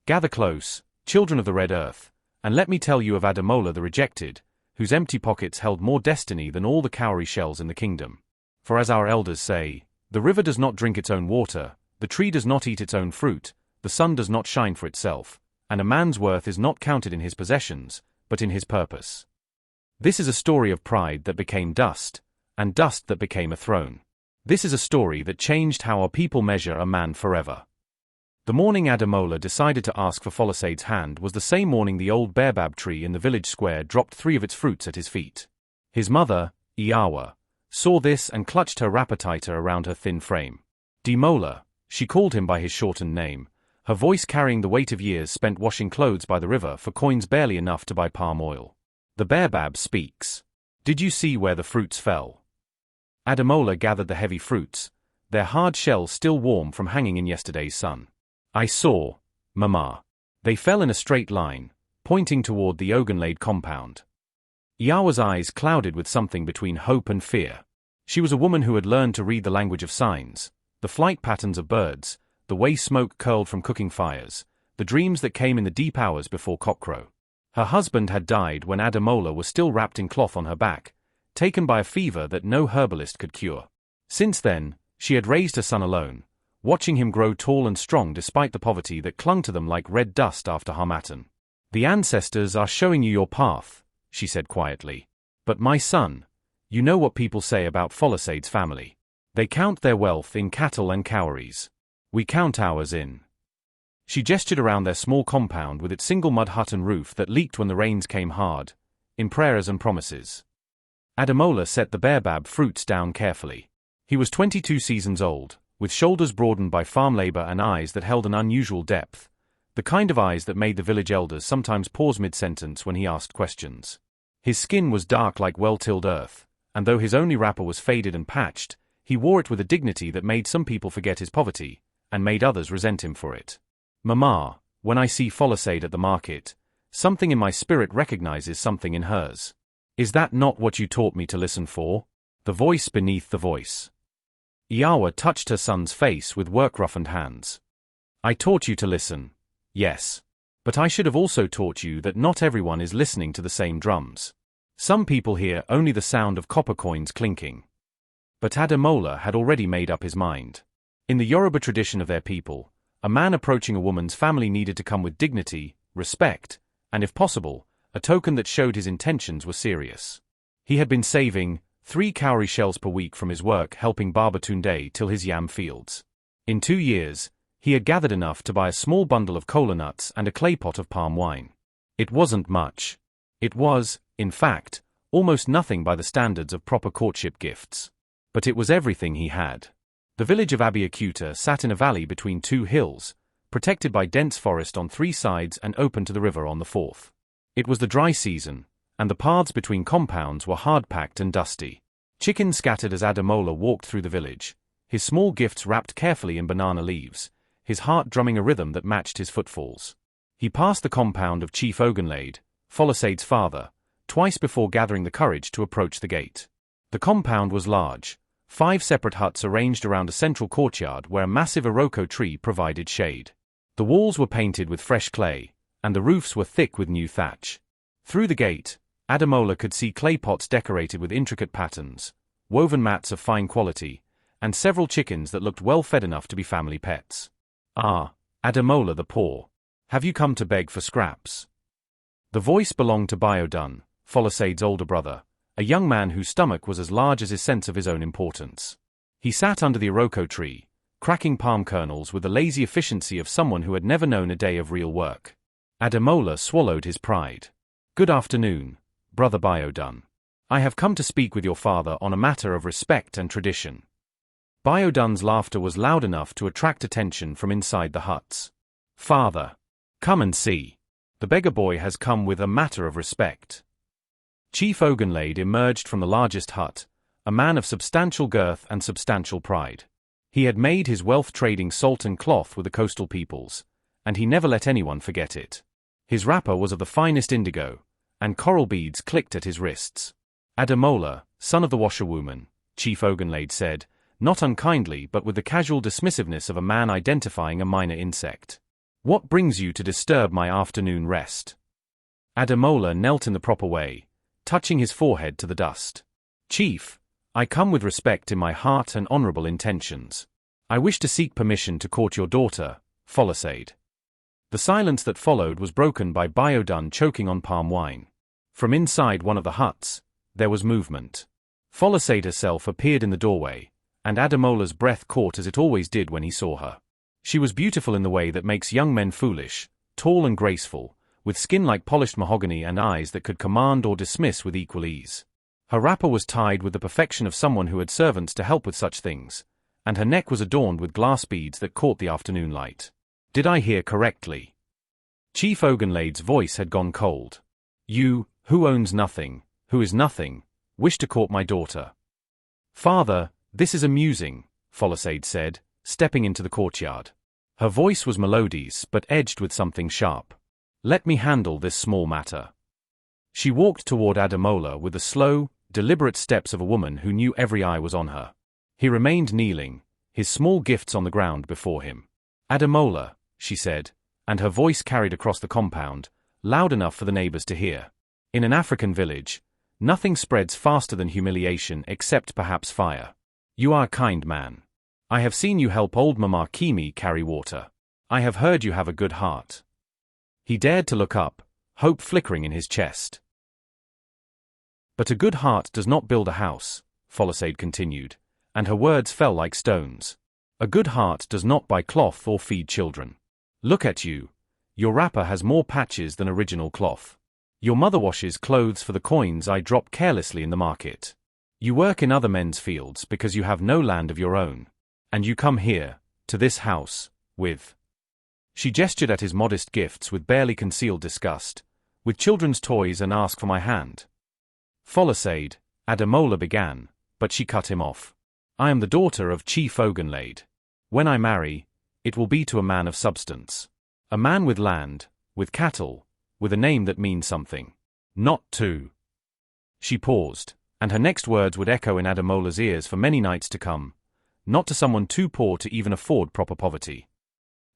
Gather close, children of the Red Earth, and let me tell you of Adamola the Rejected, whose empty pockets held more destiny than all the cowrie shells in the kingdom. For as our elders say, the river does not drink its own water, the tree does not eat its own fruit, the sun does not shine for itself, and a man's worth is not counted in his possessions, but in his purpose. This is a story of pride that became dust, and dust that became a throne. This is a story that changed how our people measure a man forever. The morning Adamola decided to ask for Folisade's hand was the same morning the old baobab tree in the village square dropped 3 of its fruits at his feet. His mother, Iawa, saw this and clutched her wrapper tighter around her thin frame. Demola, she called him by his shortened name, her voice carrying the weight of years spent washing clothes by the river for coins barely enough to buy palm oil. The baobab speaks. Did you see where the fruits fell? Adamola gathered the heavy fruits, their hard shells still warm from hanging in yesterday's sun. I saw, Mama. They fell in a straight line, pointing toward the Ogunlade compound. Iawa's eyes clouded with something between hope and fear. She was a woman who had learned to read the language of signs, the flight patterns of birds, the way smoke curled from cooking fires, the dreams that came in the deep hours before cockcrow. Her husband had died when Adamola was still wrapped in cloth on her back, taken by a fever that no herbalist could cure. Since then, she had raised her son alone, watching him grow tall and strong despite the poverty that clung to them like red dust after Harmattan. The ancestors are showing you your path, she said quietly. But my son, you know what people say about Folisade's family. They count their wealth in cattle and cowries. We count ours in. She gestured around their small compound with its single mud hut and roof that leaked when the rains came hard, in prayers and promises. Adamola set the baobab fruits down carefully. He was 22 seasons old, with shoulders broadened by farm labor and eyes that held an unusual depth, the kind of eyes that made the village elders sometimes pause mid-sentence when he asked questions. His skin was dark like well-tilled earth, and though his only wrapper was faded and patched, he wore it with a dignity that made some people forget his poverty, and made others resent him for it. Mama, when I see Folisade at the market, something in my spirit recognizes something in hers. Is that not what you taught me to listen for? The voice beneath the voice. Iawa touched her son's face with work-roughened hands. I taught you to listen, yes. But I should have also taught you that not everyone is listening to the same drums. Some people hear only the sound of copper coins clinking. But Adamola had already made up his mind. In the Yoruba tradition of their people, a man approaching a woman's family needed to come with dignity, respect, and if possible, a token that showed his intentions were serious. He had been saving 3 cowrie shells per week from his work helping Baba Tunde till his yam fields. In 2 years, he had gathered enough to buy a small bundle of kola nuts and a clay pot of palm wine. It wasn't much. It was, in fact, almost nothing by the standards of proper courtship gifts. But it was everything he had. The village of Abeokuta sat in a valley between 2 hills, protected by dense forest on 3 sides and open to the river on the 4th. It was the dry season, and the paths between compounds were hard-packed and dusty. Chickens scattered as Adamola walked through the village, his small gifts wrapped carefully in banana leaves, his heart drumming a rhythm that matched his footfalls. He passed the compound of Chief Ogunlade, Folisade's father, twice before gathering the courage to approach the gate. The compound was large, 5 separate huts arranged around a central courtyard where a massive iroko tree provided shade. The walls were painted with fresh clay, and the roofs were thick with new thatch. Through the gate, Adamola could see clay pots decorated with intricate patterns, woven mats of fine quality, and several chickens that looked well fed enough to be family pets. Ah, Adamola the poor. Have you come to beg for scraps? The voice belonged to Biodun, Folisade's older brother, a young man whose stomach was as large as his sense of his own importance. He sat under the iroko tree, cracking palm kernels with the lazy efficiency of someone who had never known a day of real work. Adamola swallowed his pride. Good afternoon, Brother Biodun. I have come to speak with your father on a matter of respect and tradition. Biodun's laughter was loud enough to attract attention from inside the huts. Father, come and see. The beggar boy has come with a matter of respect. Chief Ogunlade emerged from the largest hut, a man of substantial girth and substantial pride. He had made his wealth trading salt and cloth with the coastal peoples, and he never let anyone forget it. His wrapper was of the finest indigo, and coral beads clicked at his wrists. Adamola, son of the washerwoman, Chief Ogunlade said, not unkindly but with the casual dismissiveness of a man identifying a minor insect. What brings you to disturb my afternoon rest? Ademola knelt in the proper way, touching his forehead to the dust. Chief, I come with respect in my heart and honorable intentions. I wish to seek permission to court your daughter, Folasade. The silence that followed was broken by Biodun choking on palm wine. From inside one of the huts, there was movement. Folasade herself appeared in the doorway, and Ademola's breath caught as it always did when he saw her. She was beautiful in the way that makes young men foolish, tall and graceful, with skin like polished mahogany and eyes that could command or dismiss with equal ease. Her wrapper was tied with the perfection of someone who had servants to help with such things, and her neck was adorned with glass beads that caught the afternoon light. Did I hear correctly? Chief Ogunlade's voice had gone cold. You, who owns nothing, who is nothing, wish to court my daughter. Father, this is amusing, Folasade said, stepping into the courtyard. Her voice was melodious but edged with something sharp. Let me handle this small matter. She walked toward Ademola with the slow, deliberate steps of a woman who knew every eye was on her. He remained kneeling, his small gifts on the ground before him. Ademola, she said, and her voice carried across the compound, loud enough for the neighbors to hear. In an African village, nothing spreads faster than humiliation except perhaps fire. You are a kind man. I have seen you help old Mama Kimi carry water. I have heard you have a good heart. He dared to look up, hope flickering in his chest. But a good heart does not build a house, Folasade continued, and her words fell like stones. A good heart does not buy cloth or feed children. Look at you. Your wrapper has more patches than original cloth. Your mother washes clothes for the coins I drop carelessly in the market. You work in other men's fields because you have no land of your own. And you come here, to this house, with... She gestured at his modest gifts with barely concealed disgust, with children's toys, and ask for my hand. Folasade, Ademola began, but she cut him off. I am the daughter of Chief Ogunlade. When I marry, it will be to a man of substance. A man with land, with cattle, with a name that means something. Not to... She paused, and her next words would echo in Ademola's ears for many nights to come. Not to someone too poor to even afford proper poverty.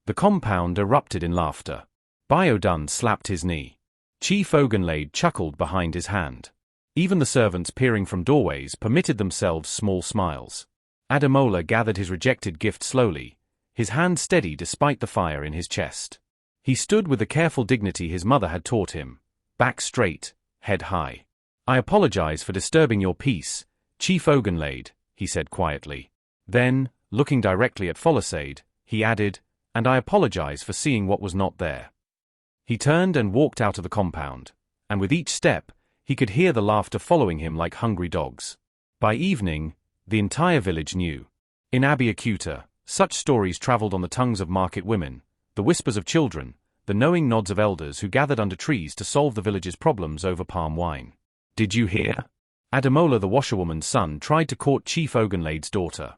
The compound erupted in laughter. Biodun slapped his knee. Chief Ogunlade chuckled behind his hand. Even the servants peering from doorways permitted themselves small smiles. Ademola gathered his rejected gift slowly, his hand steady despite the fire in his chest. He stood with the careful dignity his mother had taught him, back straight, head high. I apologize for disturbing your peace, Chief Ogunlade, he said quietly. Then, looking directly at Folasade, he added, and I apologize for seeing what was not there. He turned and walked out of the compound, and with each step, he could hear the laughter following him like hungry dogs. By evening, the entire village knew. In Abeokuta, such stories traveled on the tongues of market women, the whispers of children, the knowing nods of elders who gathered under trees to solve the village's problems over palm wine. Did you hear? Ademola the washerwoman's son tried to court Chief Ogunlade's daughter.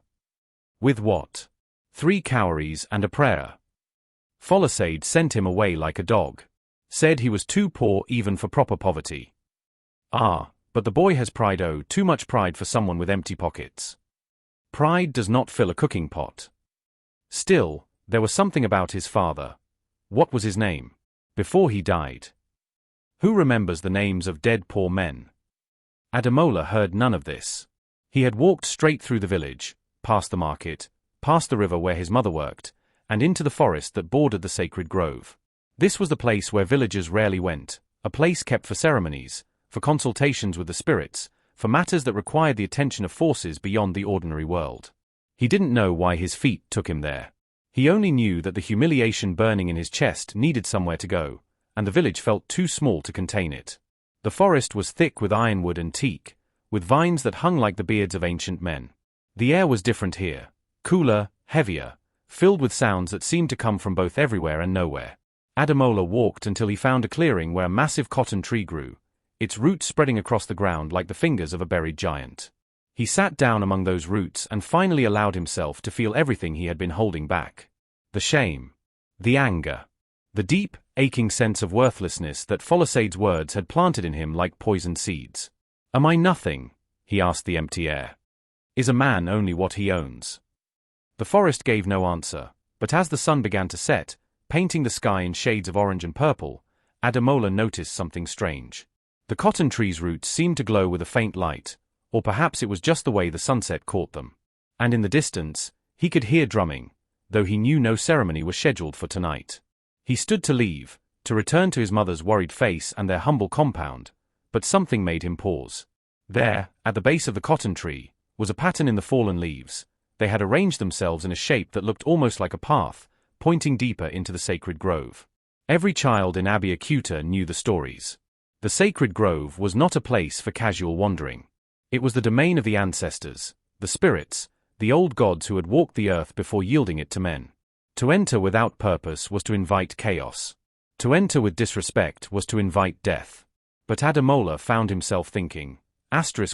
With what? 3 cowries and a prayer. Folasade sent him away like a dog. Said he was too poor even for proper poverty. Ah, but the boy has pride. Oh, too much pride for someone with empty pockets. Pride does not fill a cooking pot. Still, there was something about his father. What was his name? Before he died. Who remembers the names of dead poor men? Ademola heard none of this. He had walked straight through the village, past the market, past the river where his mother worked, and into the forest that bordered the sacred grove. This was the place where villagers rarely went, a place kept for ceremonies, for consultations with the spirits, for matters that required the attention of forces beyond the ordinary world. He didn't know why his feet took him there. He only knew that the humiliation burning in his chest needed somewhere to go, and the village felt too small to contain it. The forest was thick with ironwood and teak, with vines that hung like the beards of ancient men. The air was different here, cooler, heavier, filled with sounds that seemed to come from both everywhere and nowhere. Ademola walked until he found a clearing where a massive cotton tree grew, its roots spreading across the ground like the fingers of a buried giant. He sat down among those roots and finally allowed himself to feel everything he had been holding back. The shame. The anger. The deep, aching sense of worthlessness that Folasade's words had planted in him like poisoned seeds. Am I nothing? He asked the empty air. Is a man only what he owns? The forest gave no answer, but as the sun began to set, painting the sky in shades of orange and purple, Ademola noticed something strange. The cotton tree's roots seemed to glow with a faint light, or perhaps it was just the way the sunset caught them. And in the distance, he could hear drumming, though he knew no ceremony was scheduled for tonight. He stood to leave, to return to his mother's worried face and their humble compound, but something made him pause. There, at the base of the cotton tree, was a pattern in the fallen leaves. They had arranged themselves in a shape that looked almost like a path, pointing deeper into the sacred grove. Every child in Abeokuta knew the stories. The sacred grove was not a place for casual wandering. It was the domain of the ancestors, the spirits, the old gods who had walked the earth before yielding it to men. To enter without purpose was to invite chaos. To enter with disrespect was to invite death. But Ademola found himself thinking,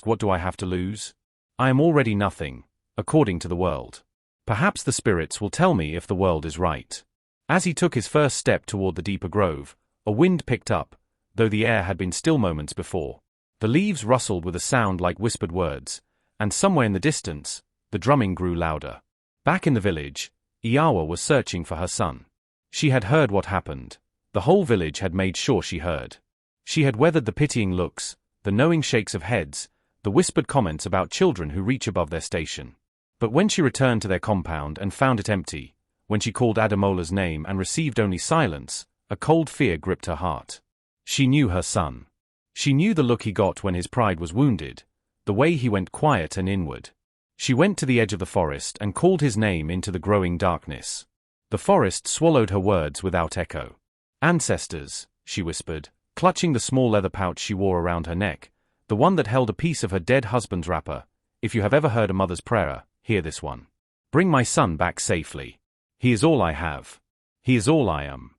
what do I have to lose? I am already nothing, according to the world. Perhaps the spirits will tell me if the world is right. As he took his first step toward the deeper grove, a wind picked up, though the air had been still moments before. The leaves rustled with a sound like whispered words, and somewhere in the distance, the drumming grew louder. Back in the village, Iyawa was searching for her son. She had heard what happened. The whole village had made sure she heard. She had weathered the pitying looks, the knowing shakes of heads, the whispered comments about children who reach above their station. But when she returned to their compound and found it empty, when she called Ademola's name and received only silence, a cold fear gripped her heart. She knew her son. She knew the look he got when his pride was wounded, the way he went quiet and inward. She went to the edge of the forest and called his name into the growing darkness. The forest swallowed her words without echo. "Ancestors," she whispered, clutching the small leather pouch she wore around her neck, the one that held a piece of her dead husband's wrapper. "If you have ever heard a mother's prayer, hear this one. Bring my son back safely. He is all I have. He is all I am."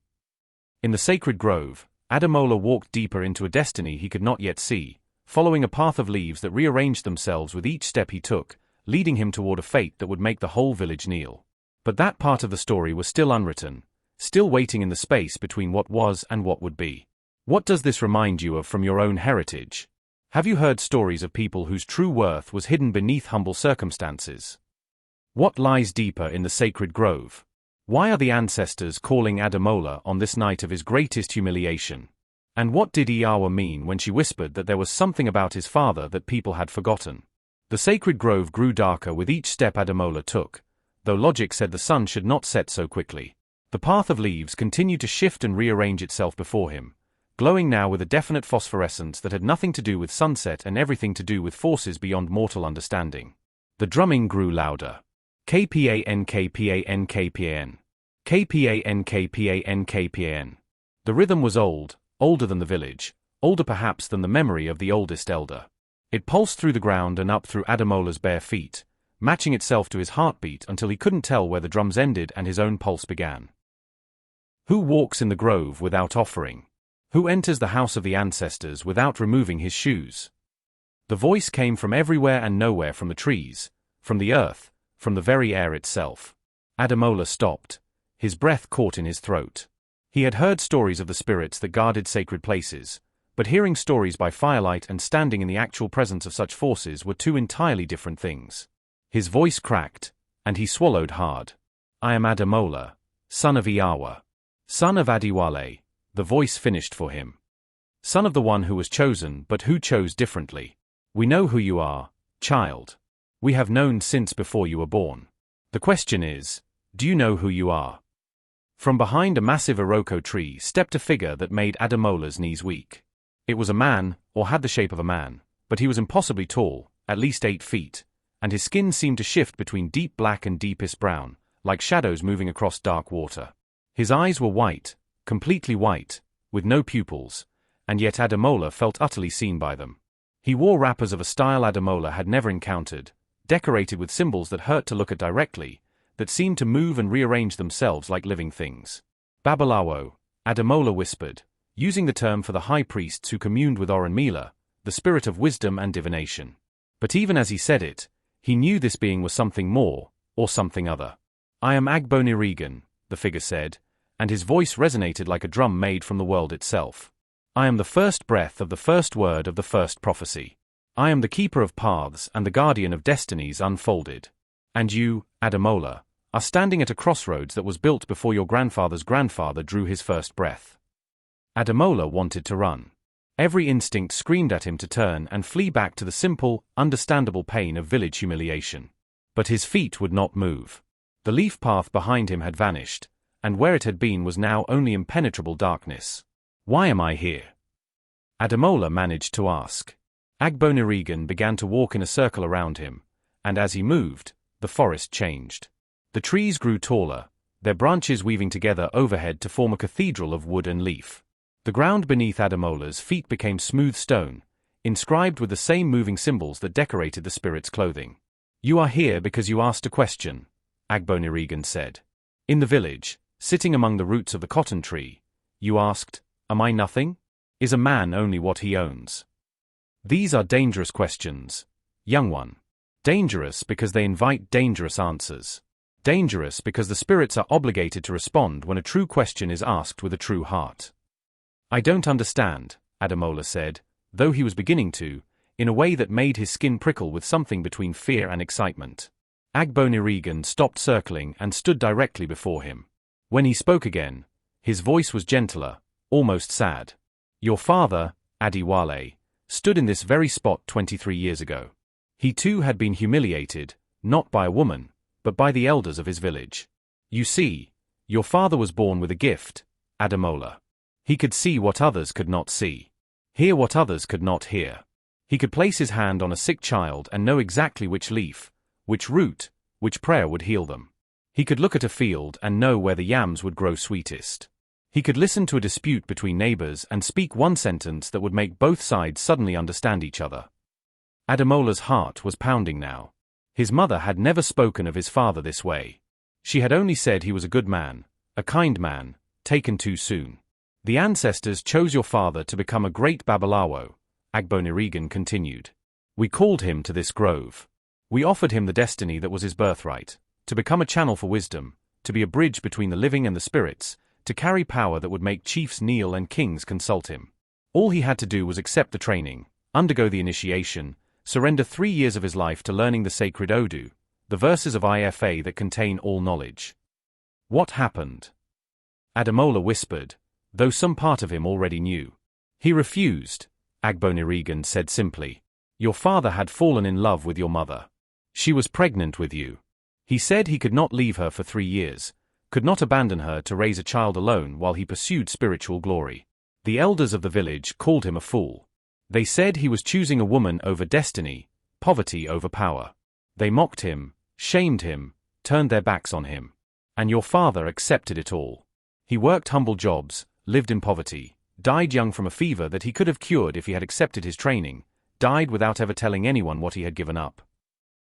In the sacred grove, Ademola walked deeper into a destiny he could not yet see, following a path of leaves that rearranged themselves with each step he took, leading him toward a fate that would make the whole village kneel. But that part of the story was still unwritten, still waiting in the space between what was and what would be. What does this remind you of from your own heritage? Have you heard stories of people whose true worth was hidden beneath humble circumstances? What lies deeper in the sacred grove? Why are the ancestors calling Ademola on this night of his greatest humiliation? And what did Iyawa mean when she whispered that there was something about his father that people had forgotten? The sacred grove grew darker with each step Ademola took, though logic said the sun should not set so quickly. The path of leaves continued to shift and rearrange itself before him, glowing now with a definite phosphorescence that had nothing to do with sunset and everything to do with forces beyond mortal understanding. The drumming grew louder. Kpan kpan kpan. Kpan kpan kpan. The rhythm was old, older than the village, older perhaps than the memory of the oldest elder. It pulsed through the ground and up through Ademola's bare feet, matching itself to his heartbeat until he couldn't tell where the drums ended and his own pulse began. Who walks in the grove without offering? Who enters the house of the ancestors without removing his shoes? The voice came from everywhere and nowhere, from the trees, from the earth, from the very air itself. Ademola stopped, his breath caught in his throat. He had heard stories of the spirits that guarded sacred places, but hearing stories by firelight and standing in the actual presence of such forces were two entirely different things. His voice cracked, and he swallowed hard. "I am Ademola, son of Iyawa. Son of Adiwale," the voice finished for him. "Son of the one who was chosen but who chose differently. We know who you are, child. We have known since before you were born. The question is, do you know who you are?" From behind a massive Iroko tree stepped a figure that made Ademola's knees weak. It was a man, or had the shape of a man, but he was impossibly tall, at least 8 feet, and his skin seemed to shift between deep black and deepest brown, like shadows moving across dark water. His eyes were white, completely white, with no pupils, and yet Ademola felt utterly seen by them. He wore wrappers of a style Ademola had never encountered, decorated with symbols that hurt to look at directly, that seemed to move and rearrange themselves like living things. "Babalawo," Ademola whispered, using the term for the high priests who communed with Orunmila, the spirit of wisdom and divination. But even as he said it, he knew this being was something more, or something other. "I am Agbonirigan," the figure said, and his voice resonated like a drum made from the world itself. "I am the first breath of the first word of the first prophecy. I am the keeper of paths and the guardian of destinies unfolded. And you, Ademola, are standing at a crossroads that was built before your grandfather's grandfather drew his first breath. Ademola wanted to run. Every instinct screamed at him to turn and flee back to the simple, understandable pain of village humiliation. But his feet would not move. The leaf path behind him had vanished, and where it had been was now only impenetrable darkness. "Why am I here?" Ademola managed to ask. Agbonirigan began to walk in a circle around him, and as he moved, the forest changed. The trees grew taller, their branches weaving together overhead to form a cathedral of wood and leaf. The ground beneath Ademola's feet became smooth stone, inscribed with the same moving symbols that decorated the spirit's clothing. "You are here because you asked a question," Agbonirigan said. "In the village, sitting among the roots of the cotton tree, you asked, 'Am I nothing? Is a man only what he owns?' These are dangerous questions, young one. Dangerous because they invite dangerous answers. Dangerous because the spirits are obligated to respond when a true question is asked with a true heart." "I don't understand," Ademola said, though he was beginning to, in a way that made his skin prickle with something between fear and excitement. Agbonirigan stopped circling and stood directly before him. When he spoke again, his voice was gentler, almost sad. "Your father, Adiwale, stood in this very spot 23 years ago. He too had been humiliated, not by a woman, but by the elders of his village. You see, your father was born with a gift, Ademola. He could see what others could not see. Hear what others could not hear. He could place his hand on a sick child and know exactly which leaf, which root, which prayer would heal them. He could look at a field and know where the yams would grow sweetest. He could listen to a dispute between neighbors and speak one sentence that would make both sides suddenly understand each other." Ademola's heart was pounding now. His mother had never spoken of his father this way. She had only said he was a good man, a kind man, taken too soon. "The ancestors chose your father to become a great Babalawo," Agbonirigan continued. "We called him to this grove. We offered him the destiny that was his birthright, to become a channel for wisdom, to be a bridge between the living and the spirits, to carry power that would make chiefs kneel and kings consult him. All he had to do was accept the training, undergo the initiation, surrender 3 years of his life to learning the sacred Odu, the verses of Ifa that contain all knowledge." "What happened?" Ademola whispered, though some part of him already knew. "He refused," Agbonirigan said simply. "Your father had fallen in love with your mother. She was pregnant with you. He said he could not leave her for 3 years, could not abandon her to raise a child alone while he pursued spiritual glory. The elders of the village called him a fool. They said he was choosing a woman over destiny, poverty over power. They mocked him, shamed him, turned their backs on him. And your father accepted it all. He worked humble jobs, lived in poverty, died young from a fever that he could have cured if he had accepted his training, died without ever telling anyone what he had given up."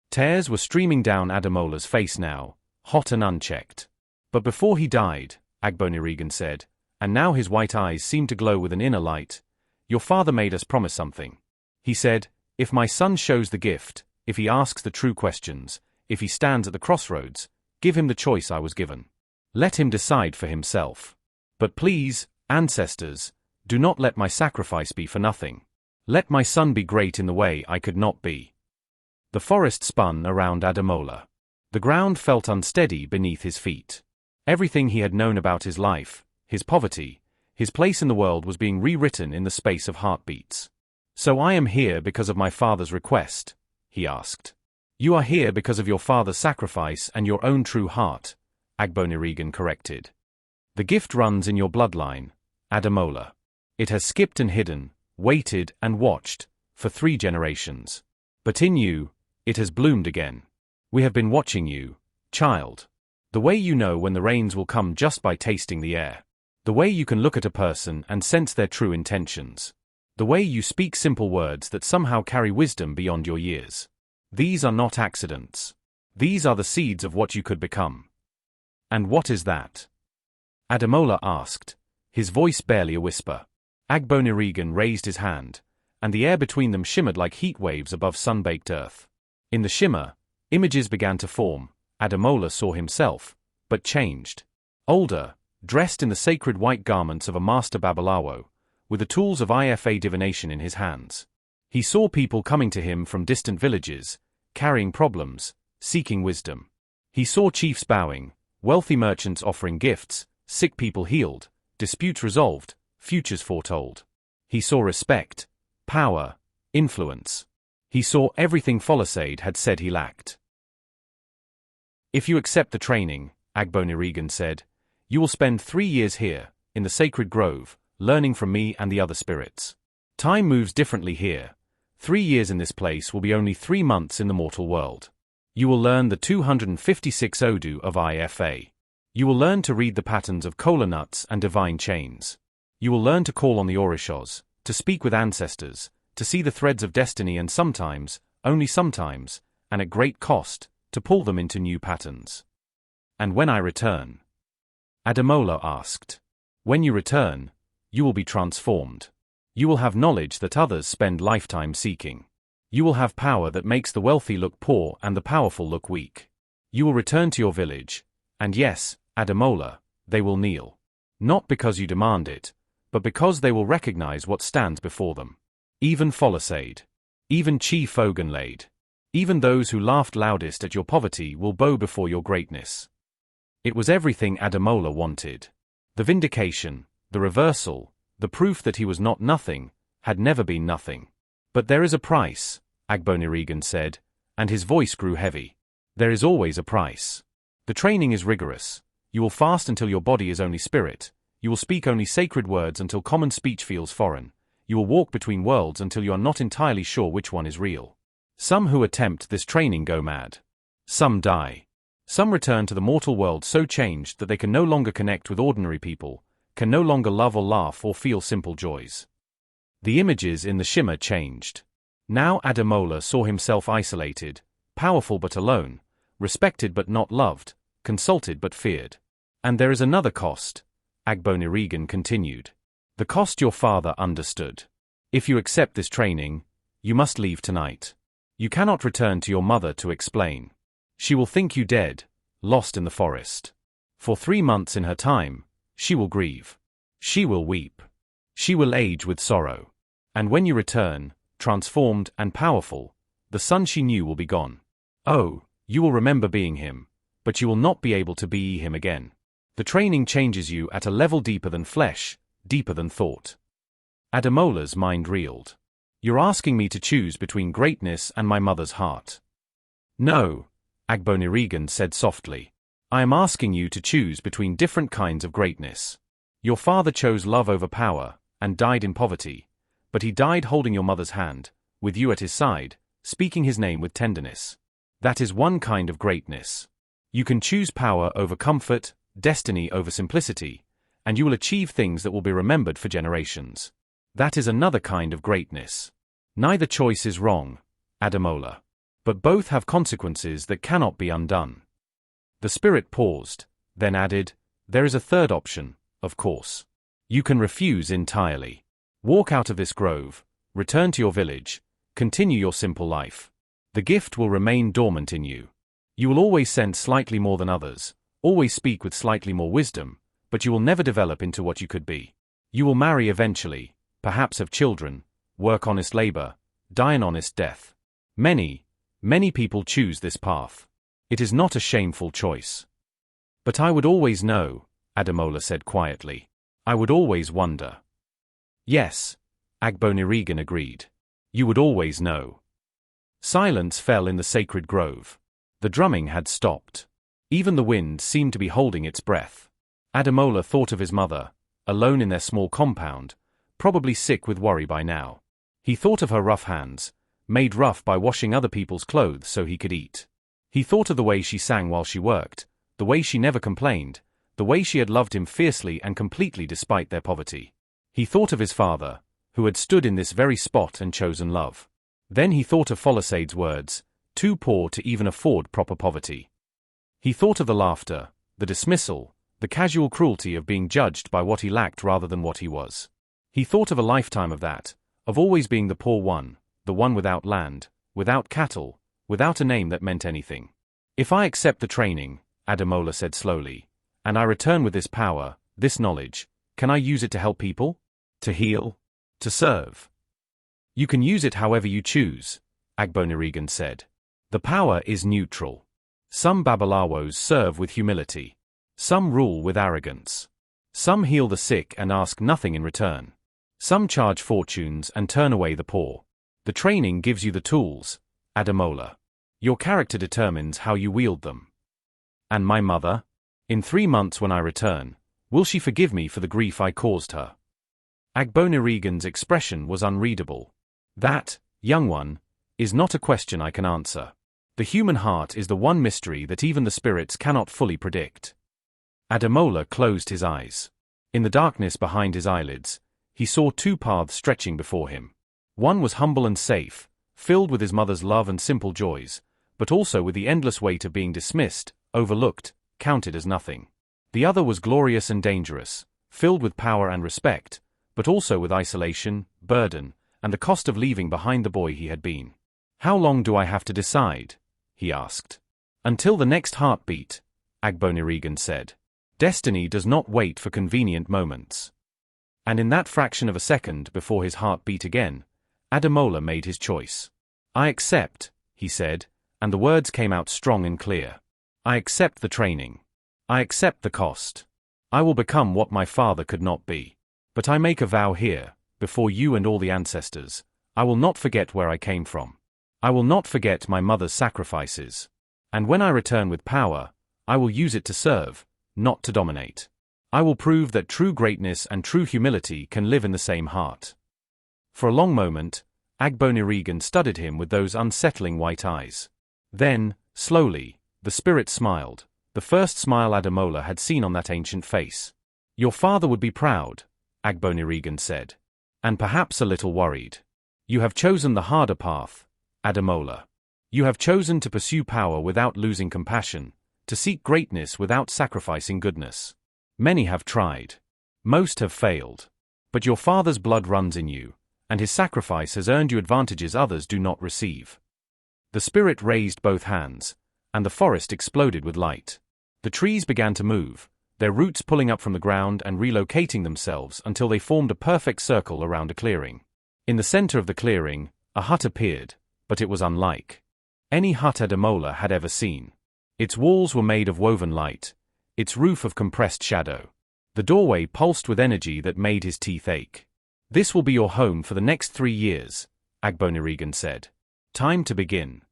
Tears were streaming down Ademola's face now, hot and unchecked. "But before he died," Agbonirigan said, and now his white eyes seemed to glow with an inner light, "your father made us promise something. He said, if my son shows the gift, if he asks the true questions, if he stands at the crossroads, give him the choice I was given. Let him decide for himself. But please, ancestors, do not let my sacrifice be for nothing. Let my son be great in the way I could not be." The forest spun around Ademola. The ground felt unsteady beneath his feet. Everything he had known about his life, his poverty, his place in the world was being rewritten in the space of heartbeats. "So I am here because of my father's request?" he asked. "You are here because of your father's sacrifice and your own true heart," Agbonirigan corrected. "The gift runs in your bloodline, Ademola. It has skipped and hidden, waited and watched, for 3 generations. But in you, it has bloomed again. We have been watching you, child. The way you know when the rains will come just by tasting the air. The way you can look at a person and sense their true intentions. The way you speak simple words that somehow carry wisdom beyond your years. These are not accidents. These are the seeds of what you could become." "And what is that?" Ademola asked, his voice barely a whisper. Agbonirigan raised his hand, and the air between them shimmered like heat waves above sun-baked earth. In the shimmer, images began to form. Ademola saw himself, but changed. Older, dressed in the sacred white garments of a master Babalawo, with the tools of Ifa divination in his hands. He saw people coming to him from distant villages, carrying problems, seeking wisdom. He saw chiefs bowing, wealthy merchants offering gifts, sick people healed, disputes resolved, futures foretold. He saw respect, power, influence. He saw everything Folasade had said he lacked. If you accept the training, Agbonirigan said, you will spend 3 years here, in the sacred grove, learning from me and the other spirits. Time moves differently here. 3 years in this place will be only 3 months in the mortal world. You will learn the 256 Odu of IFA. You will learn to read the patterns of kola nuts and divine chains. You will learn to call on the Orishas, to speak with ancestors, to see the threads of destiny and sometimes, only sometimes, and at great cost, to pull them into new patterns. And when I return? Ademola asked. When you return, you will be transformed. You will have knowledge that others spend lifetime seeking. You will have power that makes the wealthy look poor and the powerful look weak. You will return to your village, and yes, Ademola, they will kneel. Not because you demand it, but because they will recognize what stands before them. Even Folasade. Even Chief Oganlade. Even those who laughed loudest at your poverty will bow before your greatness. It was everything Ademola wanted. The vindication, the reversal, the proof that he was not nothing, had never been nothing. But there is a price, Agbonirigan said, and his voice grew heavy. There is always a price. The training is rigorous. You will fast until your body is only spirit. You will speak only sacred words until common speech feels foreign. You will walk between worlds until you are not entirely sure which one is real. Some who attempt this training go mad. Some die. Some return to the mortal world so changed that they can no longer connect with ordinary people, can no longer love or laugh or feel simple joys. The images in the shimmer changed. Now Ademola saw himself isolated, powerful but alone, respected but not loved, consulted but feared. And there is another cost, Agbonirigan continued. The cost your father understood. If you accept this training, you must leave tonight. You cannot return to your mother to explain. She will think you dead, lost in the forest. For 3 months in her time, she will grieve. She will weep. She will age with sorrow. And when you return, transformed and powerful, the son she knew will be gone. Oh, you will remember being him, but you will not be able to be him again. The training changes you at a level deeper than flesh, deeper than thought. Ademola's mind reeled. You're asking me to choose between greatness and my mother's heart. No, Agbonirigan said softly. I am asking you to choose between different kinds of greatness. Your father chose love over power, and died in poverty, but he died holding your mother's hand, with you at his side, speaking his name with tenderness. That is one kind of greatness. You can choose power over comfort, destiny over simplicity, and you will achieve things that will be remembered for generations. That is another kind of greatness. Neither choice is wrong, Ademola. But both have consequences that cannot be undone. The spirit paused, then added, there is a third option, of course. You can refuse entirely. Walk out of this grove, return to your village, continue your simple life. The gift will remain dormant in you. You will always sense slightly more than others, always speak with slightly more wisdom, but you will never develop into what you could be. You will marry eventually, perhaps have children, work honest labor, die an honest death. Many people choose this path. It is not a shameful choice. But I would always know, Ademola said quietly. I would always wonder. Yes, Agbonirigan agreed. You would always know. Silence fell in the sacred grove. The drumming had stopped. Even the wind seemed to be holding its breath. Ademola thought of his mother, alone in their small compound, probably sick with worry by now. He thought of her rough hands, made rough by washing other people's clothes so he could eat. He thought of the way she sang while she worked, the way she never complained, the way she had loved him fiercely and completely despite their poverty. He thought of his father, who had stood in this very spot and chosen love. Then he thought of Folasade's words, too poor to even afford proper poverty. He thought of the laughter, the dismissal, the casual cruelty of being judged by what he lacked rather than what he was. He thought of a lifetime of that, of always being the poor one, the one without land, without cattle, without a name that meant anything. If I accept the training, Ademola said slowly, and I return with this power, this knowledge, can I use it to help people? To heal? To serve? You can use it however you choose, Agbonirigan said. The power is neutral. Some babalawos serve with humility. Some rule with arrogance. Some heal the sick and ask nothing in return. Some charge fortunes and turn away the poor. The training gives you the tools, Ademola. Your character determines how you wield them. And my mother? In 3 months when I return, will she forgive me for the grief I caused her? Agbonirigan's expression was unreadable. That, young one, is not a question I can answer. The human heart is the one mystery that even the spirits cannot fully predict. Ademola closed his eyes. In the darkness behind his eyelids, he saw 2 paths stretching before him. One was humble and safe, filled with his mother's love and simple joys, but also with the endless weight of being dismissed, overlooked, counted as nothing. The other was glorious and dangerous, filled with power and respect, but also with isolation, burden, and the cost of leaving behind the boy he had been. How long do I have to decide? He asked. Until the next heartbeat, Agbonirigan said. Destiny does not wait for convenient moments. And in that fraction of a second before his heart beat again, Ademola made his choice. I accept, he said, and the words came out strong and clear. I accept the training. I accept the cost. I will become what my father could not be. But I make a vow here, before you and all the ancestors, I will not forget where I came from. I will not forget my mother's sacrifices. And when I return with power, I will use it to serve, not to dominate. I will prove that true greatness and true humility can live in the same heart. For a long moment, Agbonirigan studied him with those unsettling white eyes. Then, slowly, the spirit smiled, the first smile Ademola had seen on that ancient face. Your father would be proud, Agbonirigan said. And perhaps a little worried. You have chosen the harder path, Ademola. You have chosen to pursue power without losing compassion, to seek greatness without sacrificing goodness. Many have tried. Most have failed. But your father's blood runs in you, and his sacrifice has earned you advantages others do not receive. The spirit raised both hands, and the forest exploded with light. The trees began to move, their roots pulling up from the ground and relocating themselves until they formed a perfect circle around a clearing. In the center of the clearing, a hut appeared, but it was unlike any hut Ademola had ever seen. Its walls were made of woven light, its roof of compressed shadow. The doorway pulsed with energy that made his teeth ache. This will be your home for the next 3 years, Agbonirigan said. Time to begin.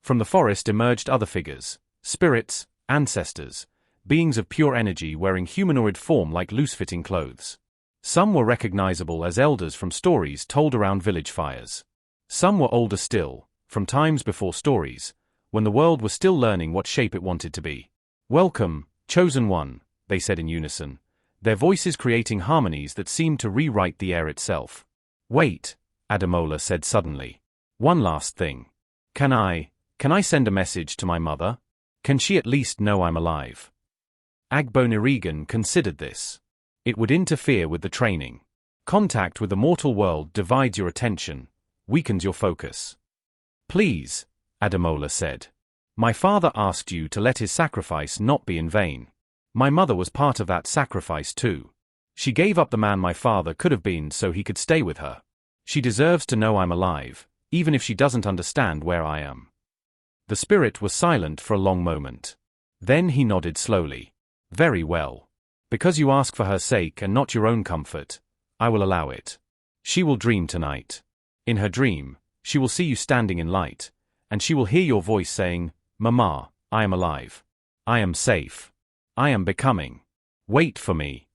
From the forest emerged other figures, spirits, ancestors, beings of pure energy wearing humanoid form like loose-fitting clothes. Some were recognizable as elders from stories told around village fires. Some were older still, from times before stories, when the world was still learning what shape it wanted to be. Welcome, chosen one, they said in unison, their voices creating harmonies that seemed to rewrite the air itself. Wait, Ademola said suddenly. One last thing. Can I send a message to my mother? Can she at least know I'm alive? Agbonirigan considered this. It would interfere with the training. Contact with the mortal world divides your attention, weakens your focus. Please, Ademola said. My father asked you to let his sacrifice not be in vain. My mother was part of that sacrifice too. She gave up the man my father could have been so he could stay with her. She deserves to know I'm alive, even if she doesn't understand where I am. The spirit was silent for a long moment. Then he nodded slowly. Very well. Because you ask for her sake and not your own comfort, I will allow it. She will dream tonight. In her dream, she will see you standing in light, and she will hear your voice saying, Mama, I am alive. I am safe. I am becoming. Wait for me.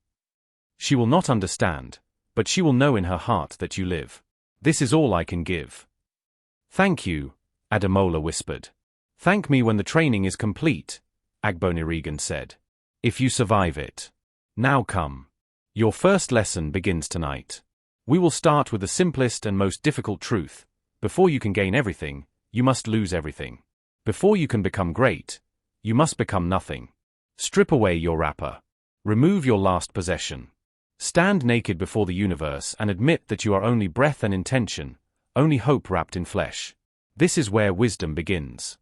She will not understand, but she will know in her heart that you live. This is all I can give. Thank you, Ademola whispered. Thank me when the training is complete, Agbonirigan said. If you survive it. Now come. Your first lesson begins tonight. We will start with the simplest and most difficult truth. Before you can gain everything, you must lose everything. Before you can become great, you must become nothing. Strip away your wrapper. Remove your last possession. Stand naked before the universe and admit that you are only breath and intention, only hope wrapped in flesh. This is where wisdom begins.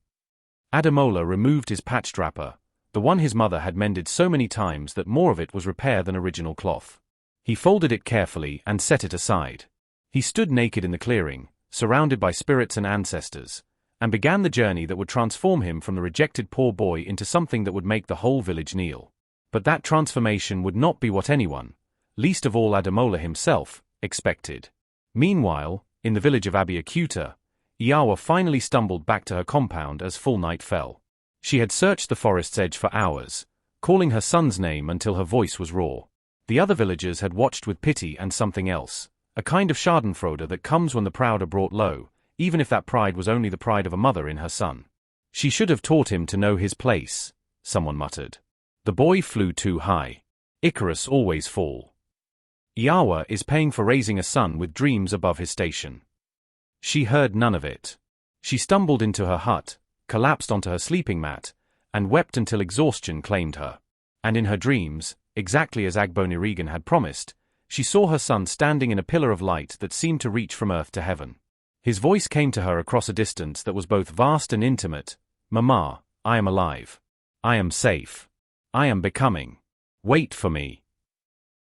Ademola removed his patched wrapper, the one his mother had mended so many times that more of it was repair than original cloth. He folded it carefully and set it aside. He stood naked in the clearing, surrounded by spirits and ancestors, and began the journey that would transform him from the rejected poor boy into something that would make the whole village kneel. But that transformation would not be what anyone, least of all Ademola himself, expected. Meanwhile, in the village of Abiakuta, Iawa finally stumbled back to her compound as full night fell. She had searched the forest's edge for hours, calling her son's name until her voice was raw. The other villagers had watched with pity and something else, a kind of schadenfreude that comes when the proud are brought low, even if that pride was only the pride of a mother in her son. She should have taught him to know his place, someone muttered. The boy flew too high. Icarus always fall. Iawa is paying for raising a son with dreams above his station. She heard none of it. She stumbled into her hut, collapsed onto her sleeping mat, and wept until exhaustion claimed her. And in her dreams, exactly as Agbonirigan had promised, she saw her son standing in a pillar of light that seemed to reach from earth to heaven. His voice came to her across a distance that was both vast and intimate. "Mama, I am alive. I am safe. I am becoming. Wait for me."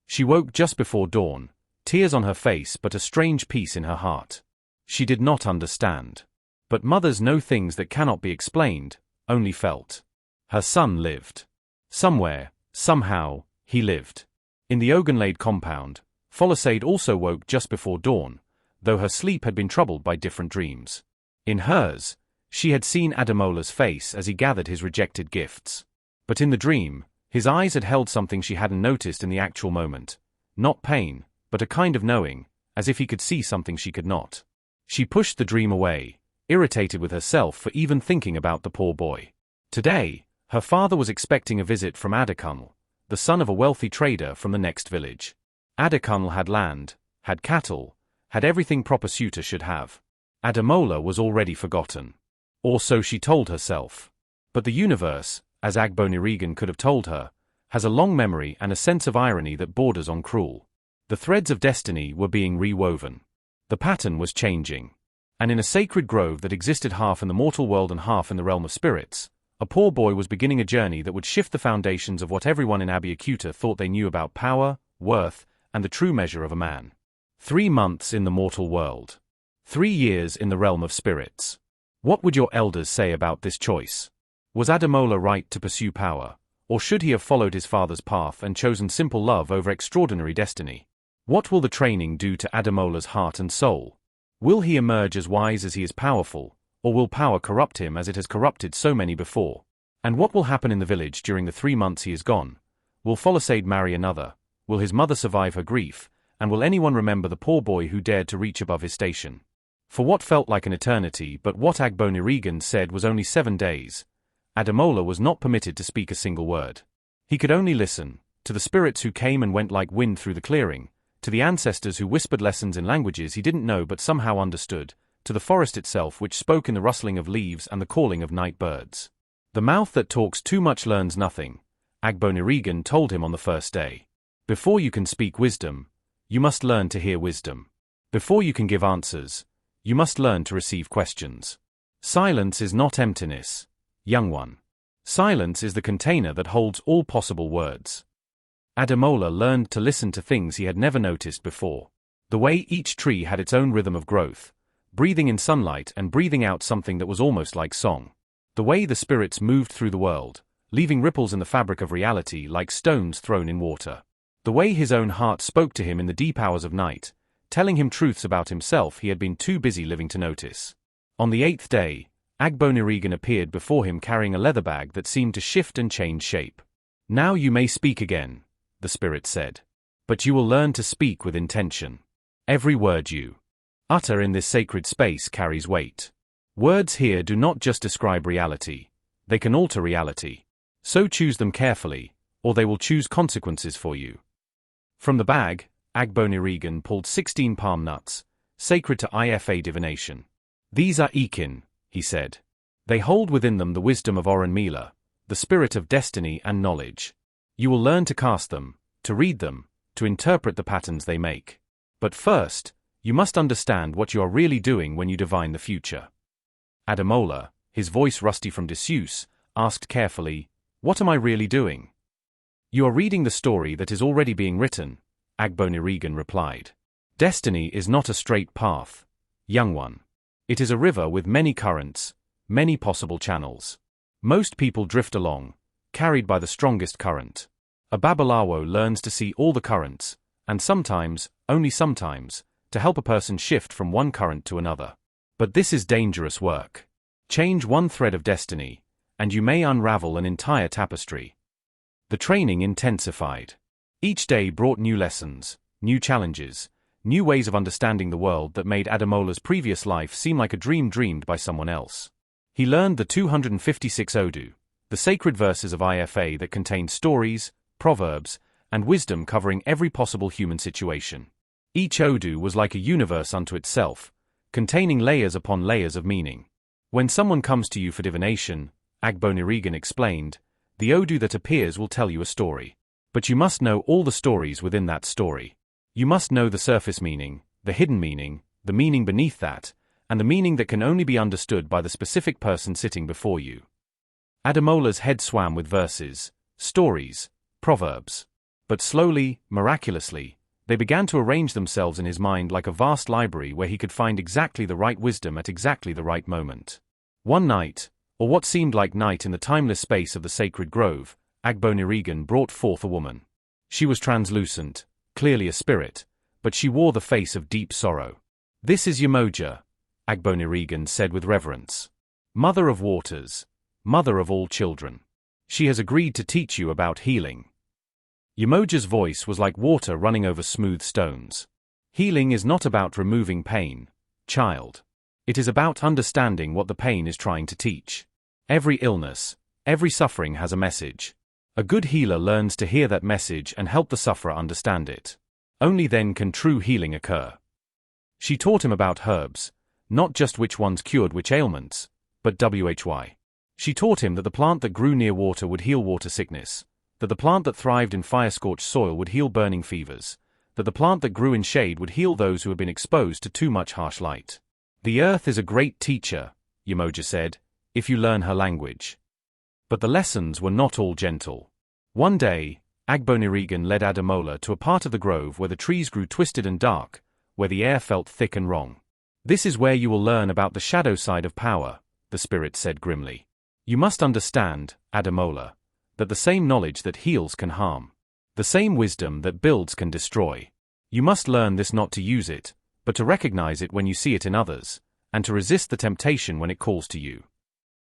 She woke just before dawn, tears on her face but a strange peace in her heart. She did not understand. But mothers know things that cannot be explained, only felt. Her son lived. Somewhere, somehow, he lived. In the Ogunlade compound, Folasade also woke just before dawn, though her sleep had been troubled by different dreams. In hers, she had seen Ademola's face as he gathered his rejected gifts. But in the dream, his eyes had held something she hadn't noticed in the actual moment. Not pain, but a kind of knowing, as if he could see something she could not. She pushed the dream away, irritated with herself for even thinking about the poor boy. Today, her father was expecting a visit from Adekunle, the son of a wealthy trader from the next village. Adekunle had land, had cattle, had everything proper suitor should have. Ademola was already forgotten. Or so she told herself. But the universe, as Agbonirigan could have told her, has a long memory and a sense of irony that borders on cruel. The threads of destiny were being rewoven. The pattern was changing. And in a sacred grove that existed half in the mortal world and half in the realm of spirits, a poor boy was beginning a journey that would shift the foundations of what everyone in Abiakuta thought they knew about power, worth, and the true measure of a man. 3 months in the mortal world. 3 years in the realm of spirits. What would your elders say about this choice? Was Ademola right to pursue power, or should he have followed his father's path and chosen simple love over extraordinary destiny? What will the training do to Ademola's heart and soul? Will he emerge as wise as he is powerful, or will power corrupt him as it has corrupted so many before? And what will happen in the village during the 3 months he is gone? Will Folasade marry another? Will his mother survive her grief? And will anyone remember the poor boy who dared to reach above his station? For what felt like an eternity but what Agbonirigan said was only 7 days, Ademola was not permitted to speak a single word. He could only listen, to the spirits who came and went like wind through the clearing, to the ancestors who whispered lessons in languages he didn't know but somehow understood, to the forest itself which spoke in the rustling of leaves and the calling of night birds. The mouth that talks too much learns nothing, Agbonirigan told him on the first day. Before you can speak wisdom, you must learn to hear wisdom. Before you can give answers, you must learn to receive questions. Silence is not emptiness, young one. Silence is the container that holds all possible words. Ademola learned to listen to things he had never noticed before. The way each tree had its own rhythm of growth, breathing in sunlight and breathing out something that was almost like song. The way the spirits moved through the world, leaving ripples in the fabric of reality like stones thrown in water. The way his own heart spoke to him in the deep hours of night, telling him truths about himself he had been too busy living to notice. On the 8th day, Agbonirigan appeared before him carrying a leather bag that seemed to shift and change shape. "Now you may speak again," the spirit said. "But you will learn to speak with intention. Every word you utter in this sacred space carries weight. Words here do not just describe reality, they can alter reality. So choose them carefully, or they will choose consequences for you." From the bag, Agbonirigan pulled 16 palm nuts, sacred to Ifa divination. "These are Ekin," he said. "They hold within them the wisdom of Oren-Mila, the spirit of destiny and knowledge. You will learn to cast them, to read them, to interpret the patterns they make. But first, you must understand what you are really doing when you divine the future." Ademola, his voice rusty from disuse, asked carefully, "What am I really doing?" "You are reading the story that is already being written," Agbonirigan replied. "Destiny is not a straight path, young one. It is a river with many currents, many possible channels. Most people drift along, carried by the strongest current. A Babalawo learns to see all the currents, and sometimes, only sometimes, to help a person shift from one current to another. But this is dangerous work. Change one thread of destiny, and you may unravel an entire tapestry. The training intensified. Each day brought new lessons, new challenges, new ways of understanding the world that made Adamola's previous life seem like a dream dreamed by someone else. He learned the 256 Odu, the sacred verses of Ifa that contain stories, proverbs, and wisdom covering every possible human situation. Each Odu was like a universe unto itself, containing layers upon layers of meaning. When someone comes to you for divination, Agbonirigan explained, the Odu that appears will tell you a story. But you must know all the stories within that story. You must know the surface meaning, the hidden meaning, the meaning beneath that, and the meaning that can only be understood by the specific person sitting before you. Adamola's head swam with verses, stories, proverbs. But slowly, miraculously, they began to arrange themselves in his mind like a vast library where he could find exactly the right wisdom at exactly the right moment. One night, or what seemed like night in the timeless space of the sacred grove, Agbonirigan brought forth a woman. She was translucent, clearly a spirit, but she wore the face of deep sorrow. "This is Yamoja," Agbonirigan said with reverence. "Mother of waters, mother of all children. She has agreed to teach you about healing." Yamoja's voice was like water running over smooth stones. "Healing is not about removing pain, child. It is about understanding what the pain is trying to teach. Every illness, every suffering has a message. A good healer learns to hear that message and help the sufferer understand it. Only then can true healing occur." She taught him about herbs, not just which ones cured which ailments, but why. She taught him that the plant that grew near water would heal water sickness, that the plant that thrived in fire-scorched soil would heal burning fevers, that the plant that grew in shade would heal those who had been exposed to too much harsh light. "The earth is a great teacher," Yamoja said, "if you learn her language." But the lessons were not all gentle. One day, Agbonirigan led Adamola to a part of the grove where the trees grew twisted and dark, where the air felt thick and wrong. "This is where you will learn about the shadow side of power," the spirit said grimly. "You must understand, Adamola, that the same knowledge that heals can harm. The same wisdom that builds can destroy. You must learn this not to use it, but to recognize it when you see it in others, and to resist the temptation when it calls to you."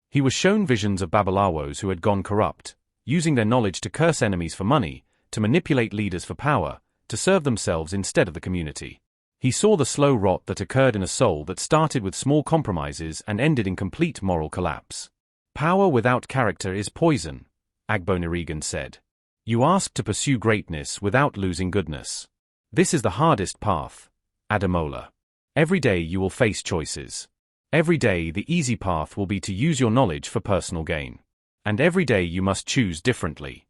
He was shown visions of Babalawos who had gone corrupt, using their knowledge to curse enemies for money, to manipulate leaders for power, to serve themselves instead of the community. He saw the slow rot that occurred in a soul that started with small compromises and ended in complete moral collapse. "Power without character is poison," Agbonirigan said. "You ask to pursue greatness without losing goodness. This is the hardest path, Adamola. Every day you will face choices. Every day the easy path will be to use your knowledge for personal gain. And every day you must choose differently."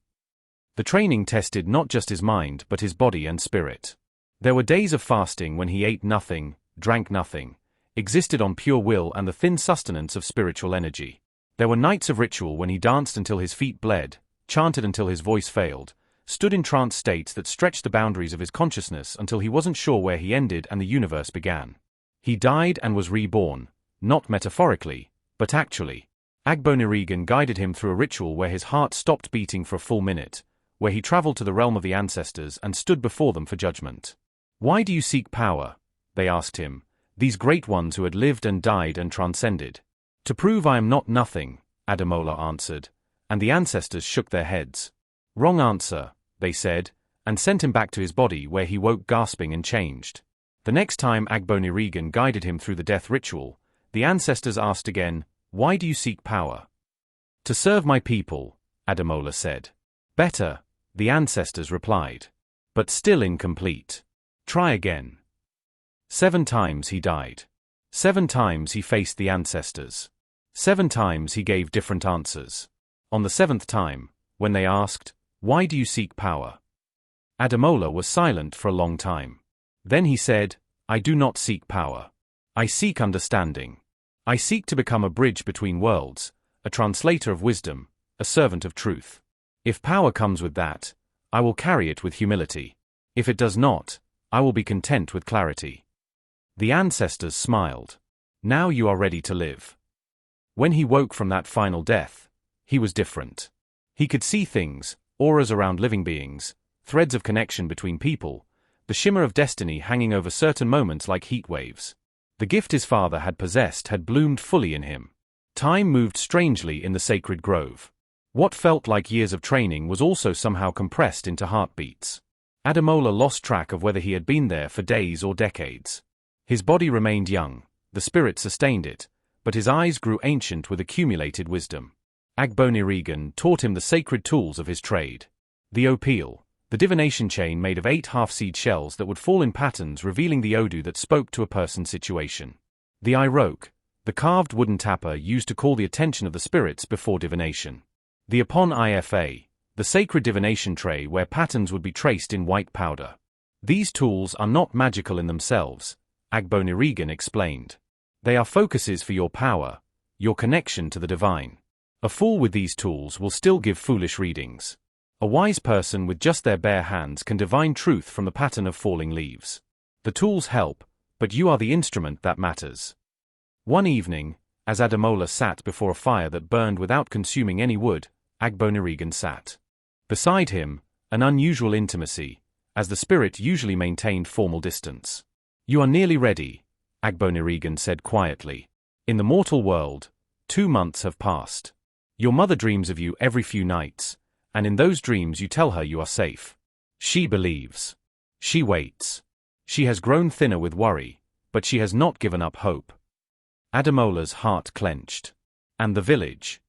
The training tested not just his mind but his body and spirit. There were days of fasting when he ate nothing, drank nothing, existed on pure will and the thin sustenance of spiritual energy. There were nights of ritual when he danced until his feet bled, chanted until his voice failed, stood in trance states that stretched the boundaries of his consciousness until he wasn't sure where he ended and the universe began. He died and was reborn, not metaphorically, but actually. Agbonirigan guided him through a ritual where his heart stopped beating for a full minute, where he traveled to the realm of the ancestors and stood before them for judgment. "Why do you seek power?" they asked him, these great ones who had lived and died and transcended. "To prove I am not nothing," Adamola answered, and the ancestors shook their heads. "Wrong answer," they said, and sent him back to his body where he woke gasping and changed. The next time Agbonirigan guided him through the death ritual, the ancestors asked again, "Why do you seek power?" "To serve my people," Adamola said. "Better," the ancestors replied. "But still incomplete. Try again." 7 times he died. 7 times he faced the ancestors. 7 times he gave different answers. On the 7th time, when they asked, "Why do you seek power?" Adamola was silent for a long time. Then he said, "I do not seek power. I seek understanding. I seek to become a bridge between worlds, a translator of wisdom, a servant of truth. If power comes with that, I will carry it with humility. If it does not, I will be content with clarity." The ancestors smiled. "Now you are ready to live." When he woke from that final death, he was different. He could see things, auras around living beings, threads of connection between people, the shimmer of destiny hanging over certain moments like heat waves. The gift his father had possessed had bloomed fully in him. Time moved strangely in the sacred grove. What felt like years of training was also somehow compressed into heartbeats. Ademola lost track of whether he had been there for days or decades. His body remained young, the spirit sustained it, but his eyes grew ancient with accumulated wisdom. Agbonirigan taught him the sacred tools of his trade. The opeel, the divination chain made of 8 half-seed shells that would fall in patterns revealing the Odu that spoke to a person's situation. The Iroke, the carved wooden tapper used to call the attention of the spirits before divination. The Upon Ifa, the sacred divination tray where patterns would be traced in white powder. These tools are not magical in themselves, Agbonirigan explained. They are focuses for your power, your connection to the divine. A fool with these tools will still give foolish readings. A wise person with just their bare hands can divine truth from the pattern of falling leaves. The tools help, but you are the instrument that matters. One evening, as Ademola sat before a fire that burned without consuming any wood, Agbonirigan sat. Beside him, an unusual intimacy, as the spirit usually maintained formal distance. You are nearly ready, Agbonirigan said quietly. In the mortal world, 2 months have passed. Your mother dreams of you every few nights, and in those dreams you tell her you are safe. She believes. She waits. She has grown thinner with worry, but she has not given up hope. Ademola's heart clenched. And the village?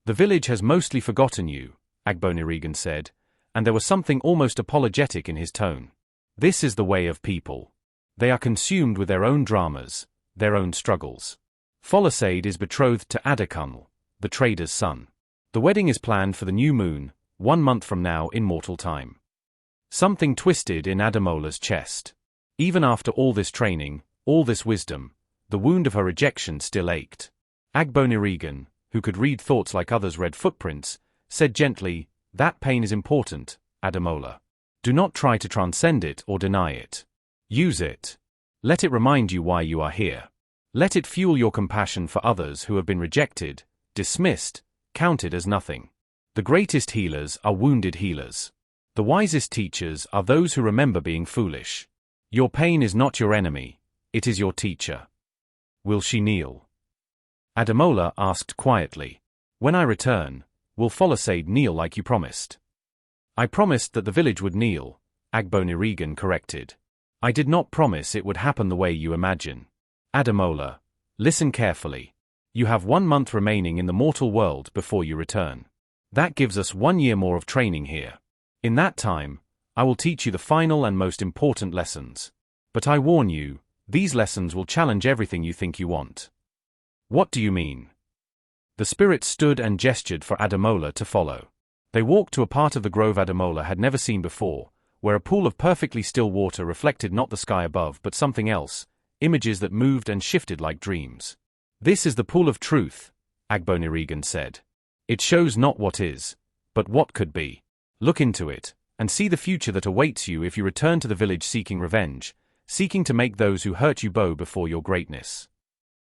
The village has mostly forgotten you, Agbonirigan said, and there was something almost apologetic in his tone. This is the way of people. They are consumed with their own dramas, their own struggles. Folasade is betrothed to Adekunl, the trader's son. The wedding is planned for the new moon, 1 month from now in mortal time. Something twisted in Ademola's chest. Even after all this training, all this wisdom, the wound of her rejection still ached. Agbonirigan, who could read thoughts like others read footprints, said gently, "That pain is important, Ademola. Do not try to transcend it or deny it. Use it. Let it remind you why you are here. Let it fuel your compassion for others who have been rejected, dismissed, counted as nothing. The greatest healers are wounded healers. The wisest teachers are those who remember being foolish. Your pain is not your enemy, it is your teacher." Will she kneel? Ademola asked quietly. When I return, will Folasade kneel like you promised? I promised that the village would kneel, Agbonirigan corrected. I did not promise it would happen the way you imagine. Ademola, listen carefully. You have 1 month remaining in the mortal world before you return. That gives us 1 year more of training here. In that time, I will teach you the final and most important lessons. But I warn you, these lessons will challenge everything you think you want. What do you mean? The spirit stood and gestured for Ademola to follow. They walked to a part of the grove Ademola had never seen before, where a pool of perfectly still water reflected not the sky above but something else, images that moved and shifted like dreams. This is the pool of truth, Agbonirigan said. It shows not what is, but what could be. Look into it, and see the future that awaits you if you return to the village seeking revenge, seeking to make those who hurt you bow before your greatness.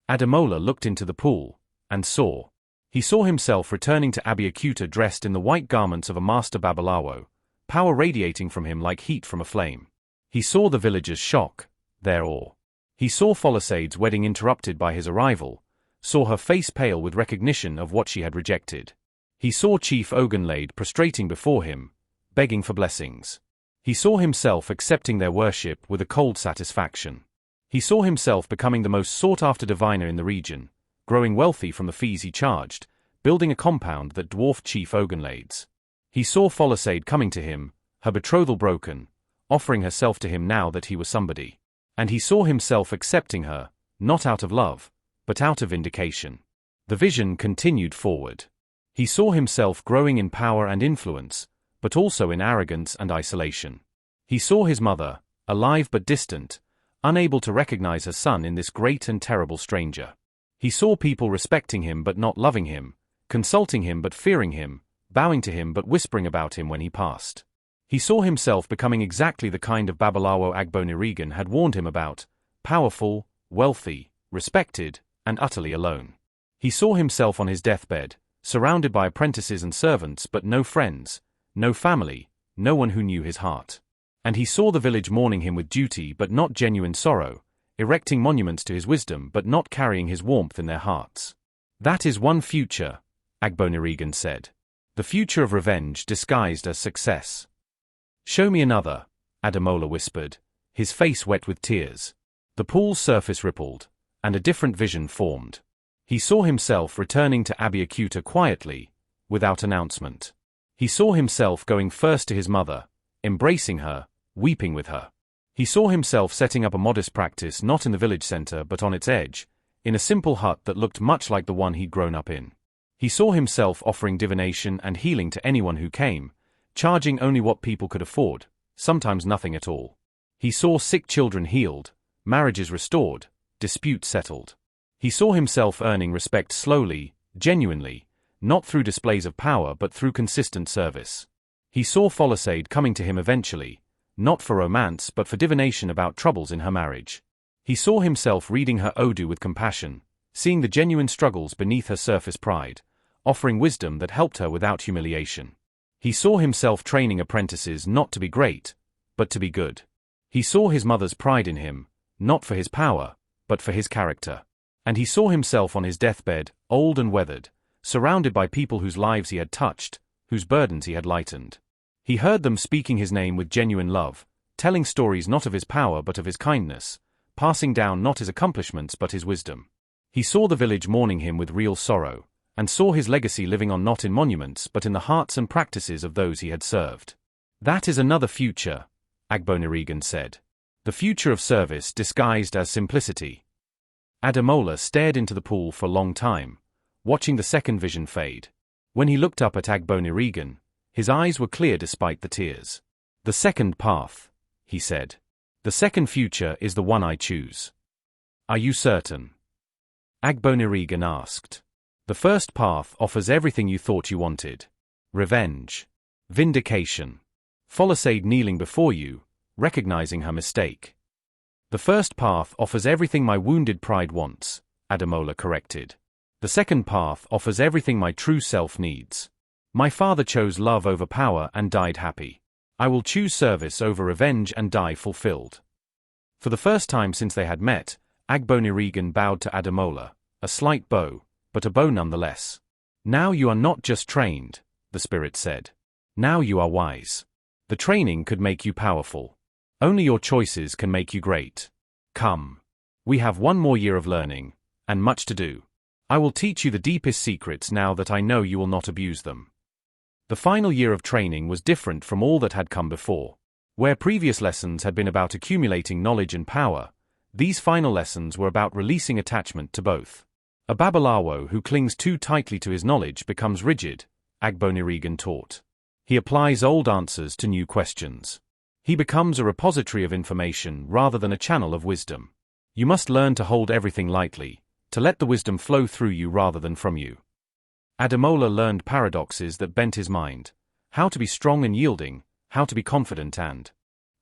Ademola looked into the pool, and saw. He saw himself returning to Abiakuta dressed in the white garments of a master Babalawo, power radiating from him like heat from a flame. He saw the villagers' shock, their awe. He saw Folasade's wedding interrupted by his arrival, saw her face pale with recognition of what she had rejected. He saw Chief Ogunlade prostrating before him, begging for blessings. He saw himself accepting their worship with a cold satisfaction. He saw himself becoming the most sought-after diviner in the region, growing wealthy from the fees he charged, building a compound that dwarfed Chief Ogunlade's. He saw Folasade coming to him, her betrothal broken, offering herself to him now that he was somebody. And he saw himself accepting her, not out of love, but out of vindication. The vision continued forward. He saw himself growing in power and influence, but also in arrogance and isolation. He saw his mother, alive but distant, unable to recognize her son in this great and terrible stranger. He saw people respecting him but not loving him, consulting him but fearing him, bowing to him but whispering about him when he passed. He saw himself becoming exactly the kind of Babalawo Agbonirigan had warned him about, powerful, wealthy, respected, and utterly alone. He saw himself on his deathbed, surrounded by apprentices and servants but no friends, no family, no one who knew his heart. And he saw the village mourning him with duty but not genuine sorrow, erecting monuments to his wisdom but not carrying his warmth in their hearts. That is one future, Agbonirigan said. The future of revenge disguised as success. Show me another, Ademola whispered, his face wet with tears. The pool's surface rippled, and a different vision formed. He saw himself returning to Abiacuta quietly, without announcement. He saw himself going first to his mother, embracing her, weeping with her. He saw himself setting up a modest practice not in the village center but on its edge, in a simple hut that looked much like the one he'd grown up in. He saw himself offering divination and healing to anyone who came, charging only what people could afford, sometimes nothing at all. He saw sick children healed, marriages restored, disputes settled. He saw himself earning respect slowly, genuinely, not through displays of power but through consistent service. He saw Folisade coming to him eventually, not for romance but for divination about troubles in her marriage. He saw himself reading her Odu with compassion, seeing the genuine struggles beneath her surface pride, offering wisdom that helped her without humiliation. He saw himself training apprentices not to be great, but to be good. He saw his mother's pride in him, not for his power, but for his character. And he saw himself on his deathbed, old and weathered, surrounded by people whose lives he had touched, whose burdens he had lightened. He heard them speaking his name with genuine love, telling stories not of his power but of his kindness, passing down not his accomplishments but his wisdom. He saw the village mourning him with real sorrow, and saw his legacy living on not in monuments but in the hearts and practices of those he had served. That is another future, Agbonirigan said. The future of service disguised as simplicity. Ademola stared into the pool for a long time, watching the second vision fade. When he looked up at Agbonirigan, his eyes were clear despite the tears. The second path, he said. The second future is the one I choose. Are you certain? Agbonirigan asked. The first path offers everything you thought you wanted. Revenge. Vindication. Folisade kneeling before you, recognizing her mistake. The first path offers everything my wounded pride wants, Ademola corrected. The second path offers everything my true self needs. My father chose love over power and died happy. I will choose service over revenge and die fulfilled. For the first time since they had met, Agbonirigan bowed to Ademola, a slight bow, but a bow nonetheless. Now you are not just trained, the spirit said. Now you are wise. The training could make you powerful. Only your choices can make you great. Come. We have one more year of learning, and much to do. I will teach you the deepest secrets now that I know you will not abuse them. The final year of training was different from all that had come before. Where previous lessons had been about accumulating knowledge and power, these final lessons were about releasing attachment to both. A Babalawo who clings too tightly to his knowledge becomes rigid, Agbonirigan taught. He applies old answers to new questions. He becomes a repository of information rather than a channel of wisdom. You must learn to hold everything lightly, to let the wisdom flow through you rather than from you. Ademola learned paradoxes that bent his mind, how to be strong and yielding, how to be confident and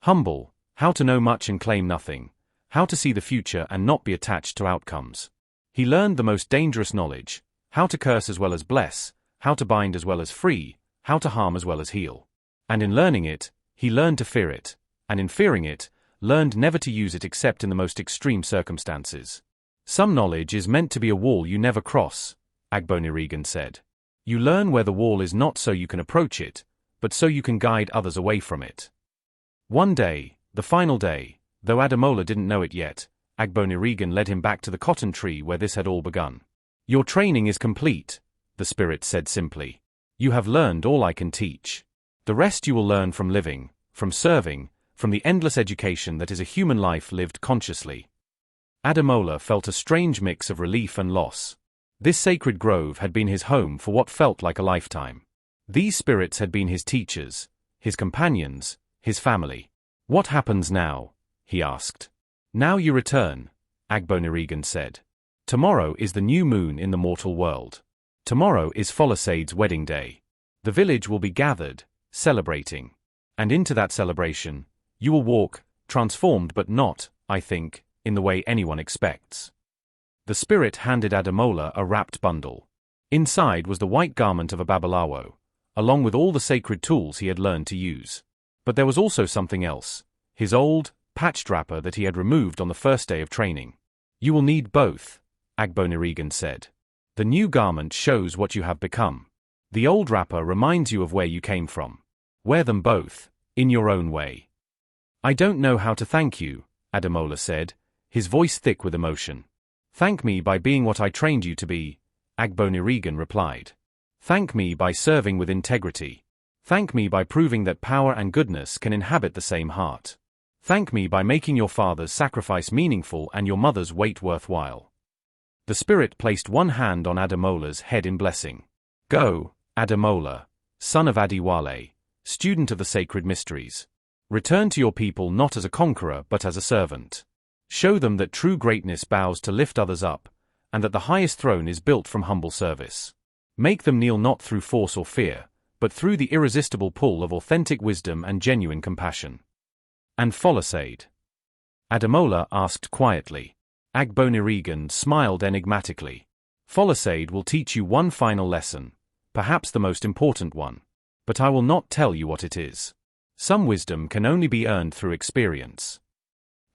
humble, how to know much and claim nothing, how to see the future and not be attached to outcomes. He learned the most dangerous knowledge, how to curse as well as bless, how to bind as well as free, how to harm as well as heal. And in learning it, he learned to fear it, and in fearing it, learned never to use it except in the most extreme circumstances. Some knowledge is meant to be a wall you never cross, Agbonirigan said. You learn where the wall is not so you can approach it, but so you can guide others away from it. One day, the final day, though Ademola didn't know it yet, Agbonirigan led him back to the cotton tree where this had all begun. Your training is complete, the spirit said simply. You have learned all I can teach. The rest you will learn from living, from serving, from the endless education that is a human life lived consciously. Ademola felt a strange mix of relief and loss. This sacred grove had been his home for what felt like a lifetime. These spirits had been his teachers, his companions, his family. What happens now? He asked. Now you return, Agbonirigan said. Tomorrow is the new moon in the mortal world. Tomorrow is Folisade's wedding day. The village will be gathered, celebrating. And into that celebration, you will walk, transformed but not, I think, in the way anyone expects. The spirit handed Ademola a wrapped bundle. Inside was the white garment of a Babalawo, along with all the sacred tools he had learned to use. But there was also something else, his old, patched wrapper that he had removed on the first day of training. "You will need both," Agbonirigan said. "The new garment shows what you have become. The old wrapper reminds you of where you came from. Wear them both, in your own way." "I don't know how to thank you," Ademola said, his voice thick with emotion. "Thank me by being what I trained you to be," Agbonirigan replied. "Thank me by serving with integrity. Thank me by proving that power and goodness can inhabit the same heart. Thank me by making your father's sacrifice meaningful and your mother's wait worthwhile." The spirit placed one hand on Ademola's head in blessing. "Go, Ademola, son of Adiwale, student of the sacred mysteries. Return to your people not as a conqueror but as a servant. Show them that true greatness bows to lift others up, and that the highest throne is built from humble service. Make them kneel not through force or fear, but through the irresistible pull of authentic wisdom and genuine compassion." "And Folasade?" Ademola asked quietly. Agbonirigan smiled enigmatically. "Folasade will teach you one final lesson, perhaps the most important one. But I will not tell you what it is. Some wisdom can only be earned through experience."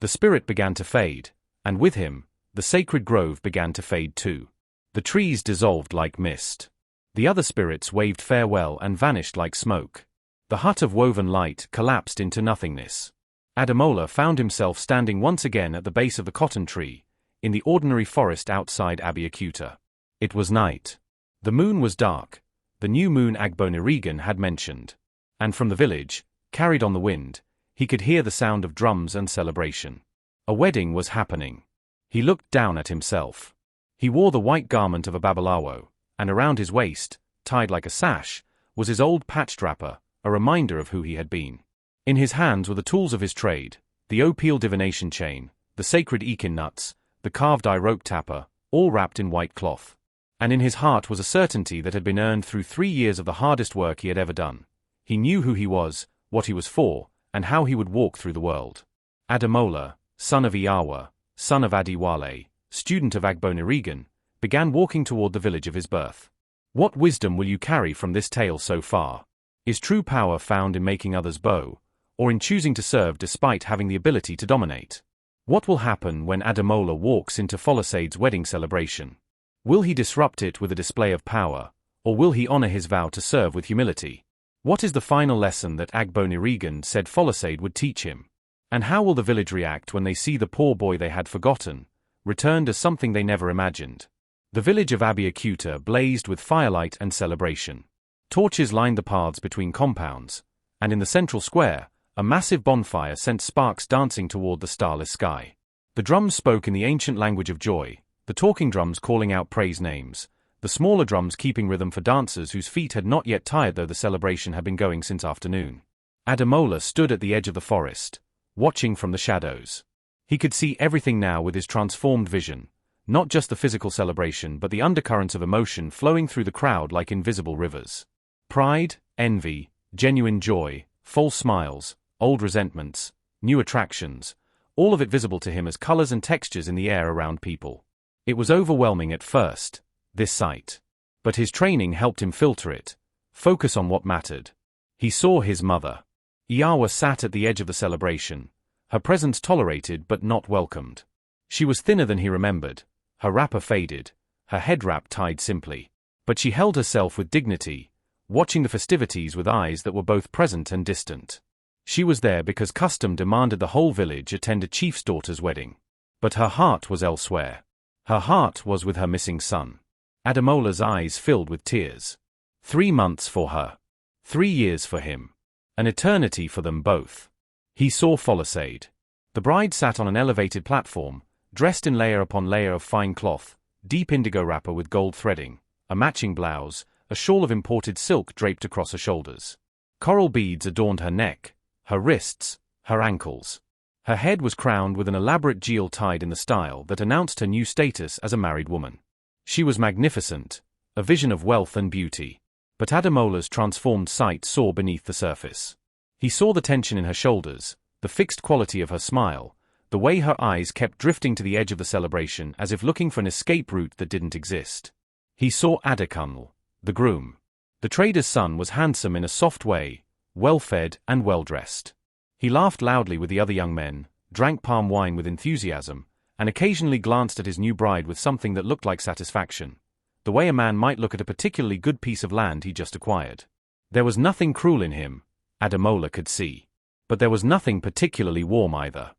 The spirit began to fade, and with him, the sacred grove began to fade too. The trees dissolved like mist. The other spirits waved farewell and vanished like smoke. The hut of woven light collapsed into nothingness. Ademola found himself standing once again at the base of the cotton tree, in the ordinary forest outside Abiacuta. It was night. The moon was dark, the new moon Agbonirigan had mentioned. And from the village, carried on the wind, he could hear the sound of drums and celebration. A wedding was happening. He looked down at himself. He wore the white garment of a Babalawo, and around his waist, tied like a sash, was his old patched wrapper, a reminder of who he had been. In his hands were the tools of his trade, the Opil divination chain, the sacred Ekin nuts, the carved eye rope tapper, all wrapped in white cloth. And in his heart was a certainty that had been earned through 3 years of the hardest work he had ever done. He knew who he was, what he was for, and how he would walk through the world. Ademola, son of Iyawa, son of Adiwale, student of Agbonirigan, began walking toward the village of his birth. What wisdom will you carry from this tale so far? Is true power found in making others bow, or in choosing to serve despite having the ability to dominate? What will happen when Ademola walks into Folasade's wedding celebration? Will he disrupt it with a display of power, or will he honor his vow to serve with humility? What is the final lesson that Agbonirigan said Folasade would teach him? And how will the village react when they see the poor boy they had forgotten, returned as something they never imagined? The village of Abiacuta blazed with firelight and celebration. Torches lined the paths between compounds, and in the central square, a massive bonfire sent sparks dancing toward the starless sky. The drums spoke in the ancient language of joy, the talking drums calling out praise names, the smaller drums keeping rhythm for dancers whose feet had not yet tired though the celebration had been going since afternoon. Ademola stood at the edge of the forest, watching from the shadows. He could see everything now with his transformed vision, not just the physical celebration but the undercurrents of emotion flowing through the crowd like invisible rivers. Pride, envy, genuine joy, false smiles, old resentments, new attractions, all of it visible to him as colors and textures in the air around people. It was overwhelming at first, this sight. But his training helped him filter it, focus on what mattered. He saw his mother. Iyawa sat at the edge of the celebration, her presence tolerated but not welcomed. She was thinner than he remembered, her wrapper faded, her head wrap tied simply. But she held herself with dignity, watching the festivities with eyes that were both present and distant. She was there because custom demanded the whole village attend a chief's daughter's wedding. But her heart was elsewhere. Her heart was with her missing son. Ademola's eyes filled with tears. 3 months for her. 3 years for him. An eternity for them both. He saw Folasade. The bride sat on an elevated platform, dressed in layer upon layer of fine cloth, deep indigo wrapper with gold threading, a matching blouse, a shawl of imported silk draped across her shoulders. Coral beads adorned her neck, her wrists, her ankles. Her head was crowned with an elaborate jewel tied in the style that announced her new status as a married woman. She was magnificent, a vision of wealth and beauty. But Ademola's transformed sight saw beneath the surface. He saw the tension in her shoulders, the fixed quality of her smile, the way her eyes kept drifting to the edge of the celebration as if looking for an escape route that didn't exist. He saw Adekunle, the groom. The trader's son was handsome in a soft way, well-fed and well-dressed. He laughed loudly with the other young men, drank palm wine with enthusiasm, and occasionally glanced at his new bride with something that looked like satisfaction, the way a man might look at a particularly good piece of land he just acquired. There was nothing cruel in him, Ademola could see. But there was nothing particularly warm either.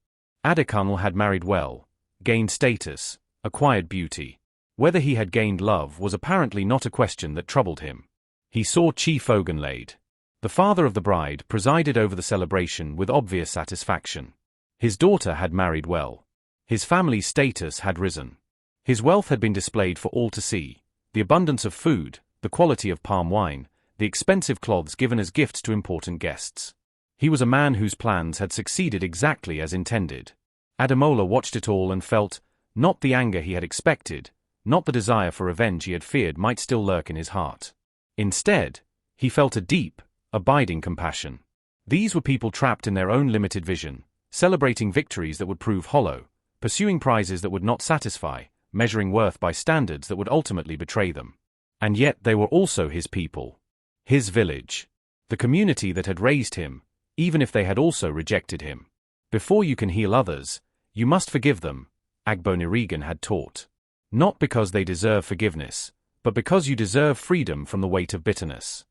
Adekunle had married well, gained status, acquired beauty. Whether he had gained love was apparently not a question that troubled him. He saw Chief Ogunlade. The father of the bride presided over the celebration with obvious satisfaction. His daughter had married well. His family's status had risen. His wealth had been displayed for all to see, the abundance of food, the quality of palm wine, the expensive cloths given as gifts to important guests. He was a man whose plans had succeeded exactly as intended. Ademola watched it all and felt, not the anger he had expected, not the desire for revenge he had feared might still lurk in his heart. Instead, he felt a deep, abiding compassion. These were people trapped in their own limited vision, celebrating victories that would prove hollow, pursuing prizes that would not satisfy, measuring worth by standards that would ultimately betray them. And yet they were also his people. His village. The community that had raised him, even if they had also rejected him. Before you can heal others, you must forgive them, Agbonirigan had taught. Not because they deserve forgiveness, but because you deserve freedom from the weight of bitterness.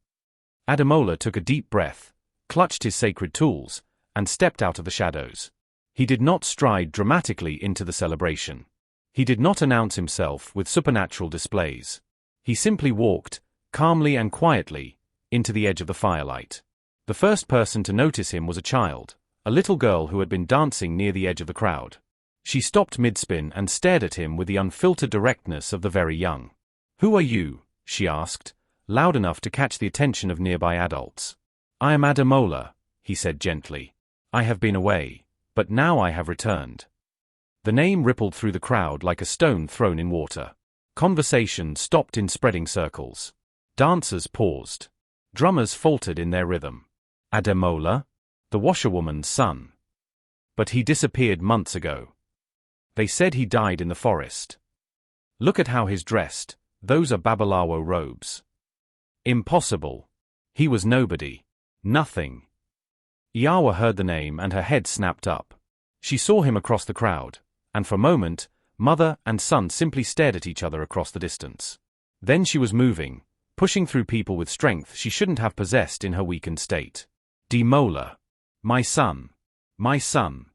Ademola took a deep breath, clutched his sacred tools, and stepped out of the shadows. He did not stride dramatically into the celebration. He did not announce himself with supernatural displays. He simply walked, calmly and quietly, into the edge of the firelight. The first person to notice him was a child, a little girl who had been dancing near the edge of the crowd. She stopped mid-spin and stared at him with the unfiltered directness of the very young. "Who are you?" she asked, loud enough to catch the attention of nearby adults. "I am Ademola," he said gently. "I have been away, but now I have returned." The name rippled through the crowd like a stone thrown in water. Conversation stopped in spreading circles. Dancers paused. Drummers faltered in their rhythm. Ademola? The washerwoman's son. But he disappeared months ago. They said he died in the forest. Look at how he's dressed, those are Babalawo robes. Impossible. He was nobody. Nothing. Iyawa heard the name and her head snapped up. She saw him across the crowd, and for a moment, mother and son simply stared at each other across the distance. Then she was moving, pushing through people with strength she shouldn't have possessed in her weakened state. Demola. My son. My son.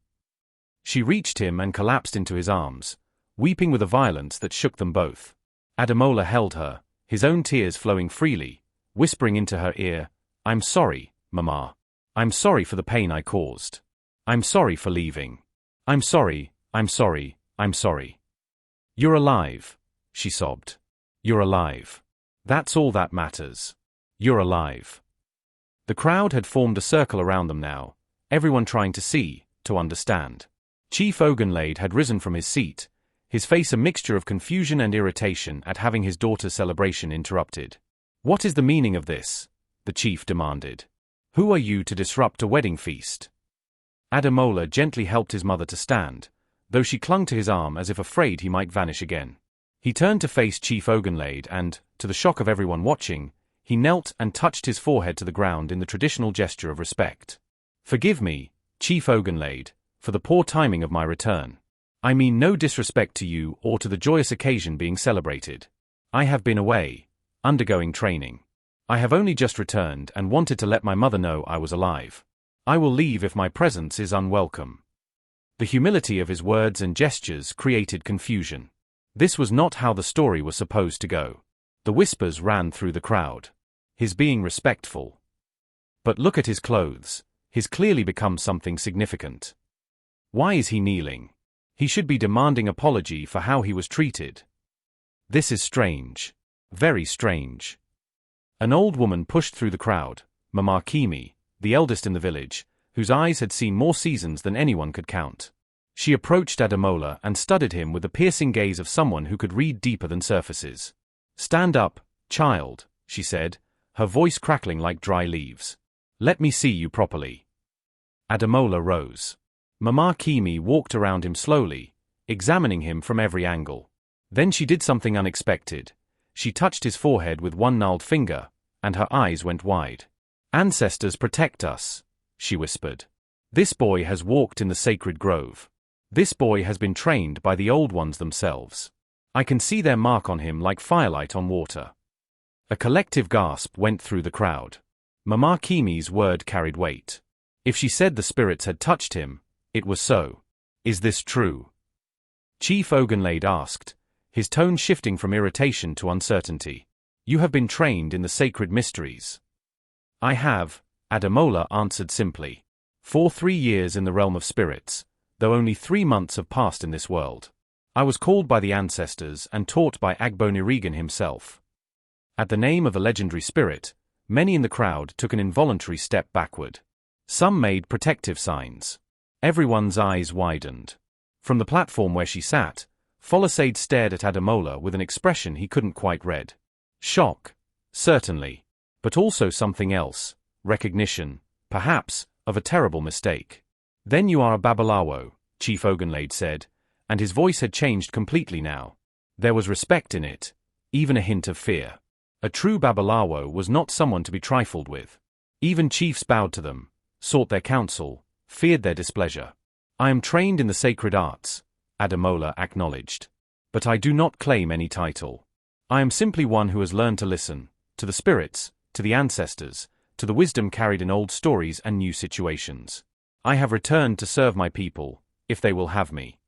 She reached him and collapsed into his arms, weeping with a violence that shook them both. Ademola held her, his own tears flowing freely, whispering into her ear, "I'm sorry, Mama. I'm sorry for the pain I caused. I'm sorry for leaving. I'm sorry, I'm sorry, I'm sorry." "You're alive," she sobbed. "You're alive. That's all that matters. You're alive." The crowd had formed a circle around them now, everyone trying to see, to understand. Chief Ogunlade had risen from his seat, his face a mixture of confusion and irritation at having his daughter's celebration interrupted. "What is the meaning of this?" the chief demanded. "Who are you to disrupt a wedding feast?" Ademola gently helped his mother to stand, though she clung to his arm as if afraid he might vanish again. He turned to face Chief Ogunlade and, to the shock of everyone watching, he knelt and touched his forehead to the ground in the traditional gesture of respect. "Forgive me, Chief Ogunlade, for the poor timing of my return. I mean no disrespect to you or to the joyous occasion being celebrated. I have been away, undergoing training. I have only just returned and wanted to let my mother know I was alive. I will leave if my presence is unwelcome." The humility of his words and gestures created confusion. This was not how the story was supposed to go. The whispers ran through the crowd. His being respectful. But look at his clothes. He's clearly become something significant. Why is he kneeling? He should be demanding apology for how he was treated. This is strange. Very strange. An old woman pushed through the crowd, Mama Kimi, the eldest in the village, whose eyes had seen more seasons than anyone could count. She approached Ademola and studied him with the piercing gaze of someone who could read deeper than surfaces. "Stand up, child," she said, her voice crackling like dry leaves. "Let me see you properly." Ademola rose. Mama Kimi walked around him slowly, examining him from every angle. Then she did something unexpected. She touched his forehead with one gnarled finger, and her eyes went wide. "Ancestors protect us," she whispered. "This boy has walked in the sacred grove. This boy has been trained by the old ones themselves. I can see their mark on him like firelight on water." A collective gasp went through the crowd. Mama Kimi's word carried weight. If she said the spirits had touched him, it was so. "Is this true?" Chief Ogunlade asked, his tone shifting from irritation to uncertainty. "You have been trained in the sacred mysteries." "I have," Ademola answered simply. "For 3 years in the realm of spirits, though only 3 months have passed in this world. I was called by the ancestors and taught by Agbonirigan himself." At the name of the legendary spirit, many in the crowd took an involuntary step backward. Some made protective signs. Everyone's eyes widened. From the platform where she sat, Folasade stared at Ademola with an expression he couldn't quite read. Shock, certainly. But also something else, recognition, perhaps, of a terrible mistake. "Then you are a Babalawo," Chief Ogunlade said, and his voice had changed completely now. There was respect in it, even a hint of fear. A true Babalawo was not someone to be trifled with. Even chiefs bowed to them, sought their counsel, feared their displeasure. "I am trained in the sacred arts," Ademola acknowledged. "But I do not claim any title. I am simply one who has learned to listen, to the spirits, to the ancestors, to the wisdom carried in old stories and new situations. I have returned to serve my people, if they will have me."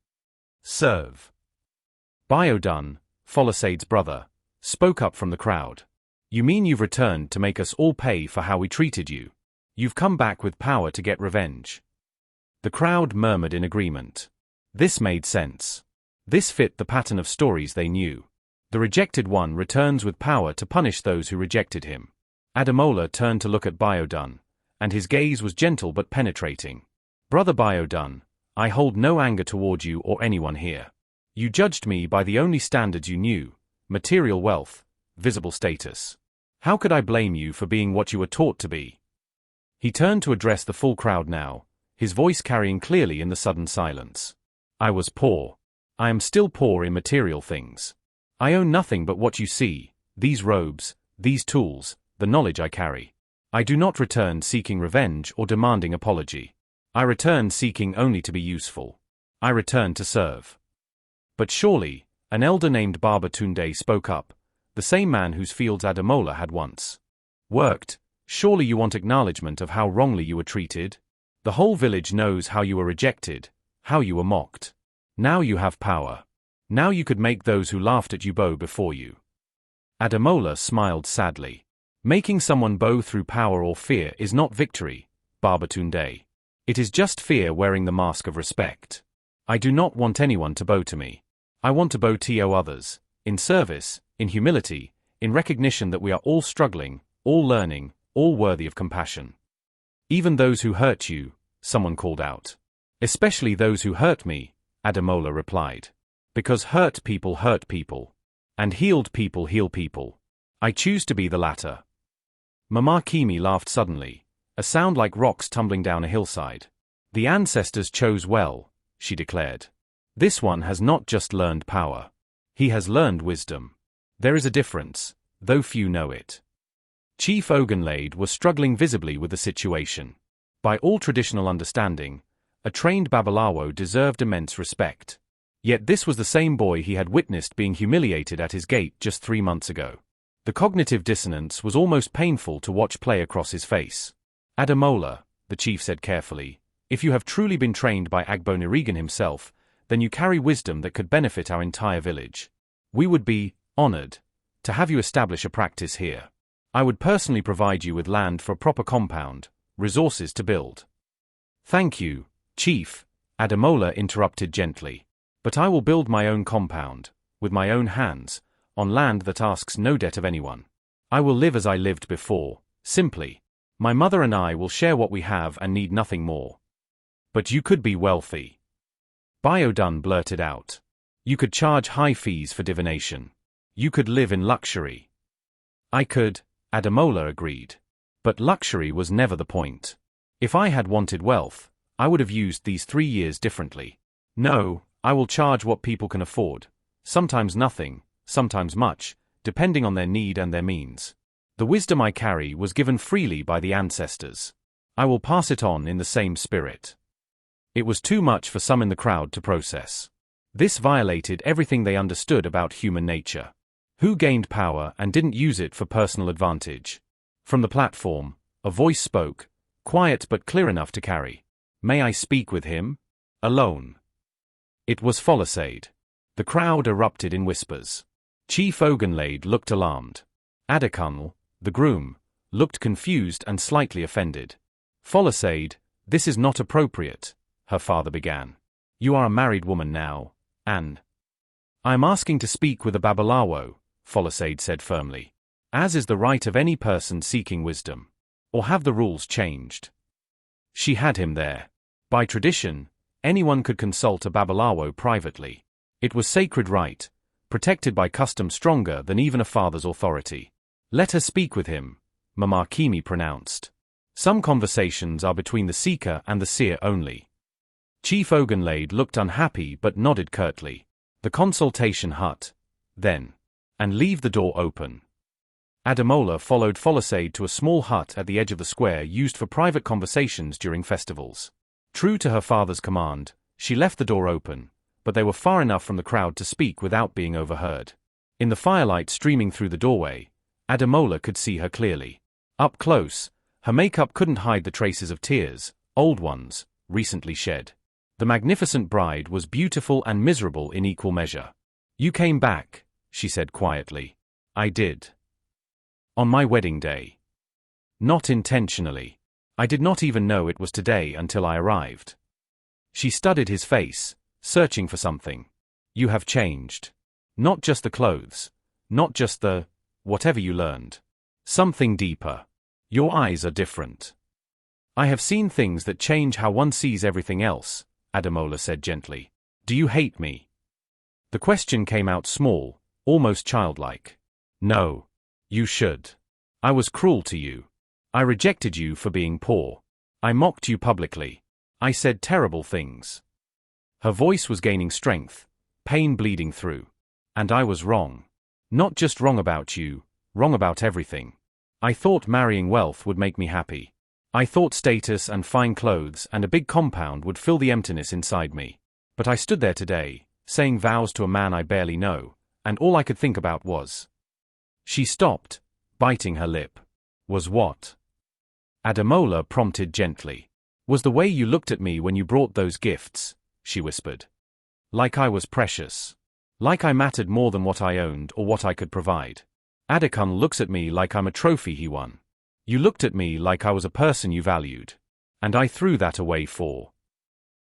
"Serve." Biodun, Folasade's brother, spoke up from the crowd. "You mean you've returned to make us all pay for how we treated you? You've come back with power to get revenge." The crowd murmured in agreement. This made sense. This fit the pattern of stories they knew. The rejected one returns with power to punish those who rejected him. Ademola turned to look at Biodun, and his gaze was gentle but penetrating. "Brother Biodun, I hold no anger toward you or anyone here. You judged me by the only standards you knew, material wealth, visible status. How could I blame you for being what you were taught to be?" He turned to address the full crowd now, his voice carrying clearly in the sudden silence. "I was poor. I am still poor in material things. I own nothing but what you see, these robes, these tools, the knowledge I carry. I do not return seeking revenge or demanding apology. I return seeking only to be useful. I return to serve." "But surely," an elder named Baba Tunde spoke up, the same man whose fields Ademola had once worked, "surely you want acknowledgement of how wrongly you were treated? The whole village knows how you were rejected, how you were mocked. Now you have power. Now you could make those who laughed at you bow before you." Ademola smiled sadly. "Making someone bow through power or fear is not victory, Baba Tunde. It is just fear wearing the mask of respect. I do not want anyone to bow to me. I want to bow to others, in service, in humility, in recognition that we are all struggling, all learning, all worthy of compassion." "Even those who hurt you," someone called out. "Especially those who hurt me," Ademola replied. "Because hurt people, and healed people heal people. I choose to be the latter." Mama Kimi laughed suddenly, a sound like rocks tumbling down a hillside. "The ancestors chose well," she declared. "This one has not just learned power. He has learned wisdom. There is a difference, though few know it." Chief Ogunlade was struggling visibly with the situation. By all traditional understanding, a trained Babalawo deserved immense respect. Yet this was the same boy he had witnessed being humiliated at his gate just 3 months ago. The cognitive dissonance was almost painful to watch play across his face. "Ademola," the chief said carefully, "if you have truly been trained by Agbonirigan himself, then you carry wisdom that could benefit our entire village. We would be honored to have you establish a practice here. I would personally provide you with land for a proper compound, resources to build." "Thank you, Chief," Ademola interrupted gently. "But I will build my own compound, with my own hands, on land that asks no debt of anyone. I will live as I lived before, simply. My mother and I will share what we have and need nothing more." "But you could be wealthy," Biodun blurted out. "You could charge high fees for divination. You could live in luxury." "I could," Ademola agreed. "But luxury was never the point. If I had wanted wealth, I would have used these 3 years differently. No, I will charge what people can afford. Sometimes nothing, sometimes much, depending on their need and their means. The wisdom I carry was given freely by the ancestors. I will pass it on in the same spirit. It was too much for some in the crowd to process. This violated everything they understood about human nature. Who gained power and didn't use it for personal advantage? From the platform, a voice spoke, quiet but clear enough to carry. May I speak with him? Alone. It was Folasade. The crowd erupted in whispers. Chief Ogunlade looked alarmed. Adekunle, the groom, looked confused and slightly offended. Folasade, this is not appropriate, her father began. You are a married woman now, and I am asking to speak with a Babalawo, Folasade said firmly. As is the right of any person seeking wisdom. Or have the rules changed? She had him there. By tradition, anyone could consult a Babalawo privately. It was sacred right, protected by custom stronger than even a father's authority. Let her speak with him, Mama Kimi pronounced. Some conversations are between the seeker and the seer only. Chief Ogunlade looked unhappy but nodded curtly. The consultation hut, then. And leave the door open. Ademola followed Folasade to a small hut at the edge of the square used for private conversations during festivals. True to her father's command, she left the door open, but they were far enough from the crowd to speak without being overheard. In the firelight streaming through the doorway, Ademola could see her clearly. Up close, her makeup couldn't hide the traces of tears, old ones, recently shed. The magnificent bride was beautiful and miserable in equal measure. You came back, she said quietly. I did. On my wedding day. Not intentionally. I did not even know it was today until I arrived. She studied his face, searching for something. You have changed. Not just the clothes. Not just the whatever you learned. Something deeper. Your eyes are different. I have seen things that change how one sees everything else, Ademola said gently. Do you hate me? The question came out small, almost childlike. No. You should. I was cruel to you. I rejected you for being poor. I mocked you publicly. I said terrible things. Her voice was gaining strength, pain bleeding through. And I was wrong. Not just wrong about you, wrong about everything. I thought marrying wealth would make me happy. I thought status and fine clothes and a big compound would fill the emptiness inside me. But I stood there today, saying vows to a man I barely know, and all I could think about was. She stopped, biting her lip. Was what? Ademola prompted gently. Was the way you looked at me when you brought those gifts, she whispered. Like I was precious. Like I mattered more than what I owned or what I could provide. Adekunle looks at me like I'm a trophy he won. You looked at me like I was a person you valued. And I threw that away for.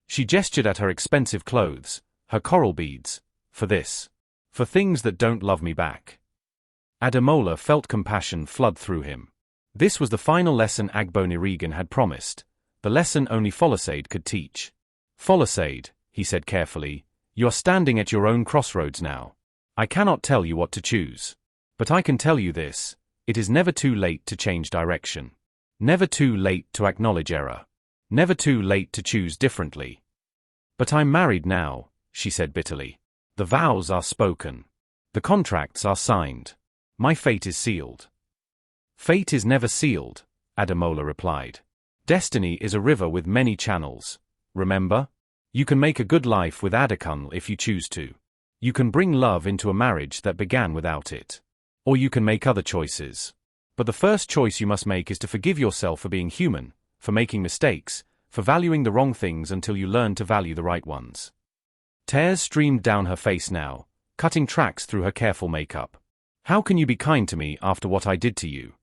She gestured at her expensive clothes, her coral beads, for this. For things that don't love me back. Ademola felt compassion flood through him. This was the final lesson Agbonirigan had promised, the lesson only Folasade could teach. Folasade, he said carefully, you are standing at your own crossroads now. I cannot tell you what to choose. But I can tell you this, it is never too late to change direction. Never too late to acknowledge error. Never too late to choose differently. But I'm married now, she said bitterly. The vows are spoken. The contracts are signed. My fate is sealed. Fate is never sealed, Ademola replied. Destiny is a river with many channels. Remember? You can make a good life with Adekunle if you choose to. You can bring love into a marriage that began without it. Or you can make other choices. But the first choice you must make is to forgive yourself for being human, for making mistakes, for valuing the wrong things until you learn to value the right ones. Tears streamed down her face now, cutting tracks through her careful makeup. How can you be kind to me after what I did to you?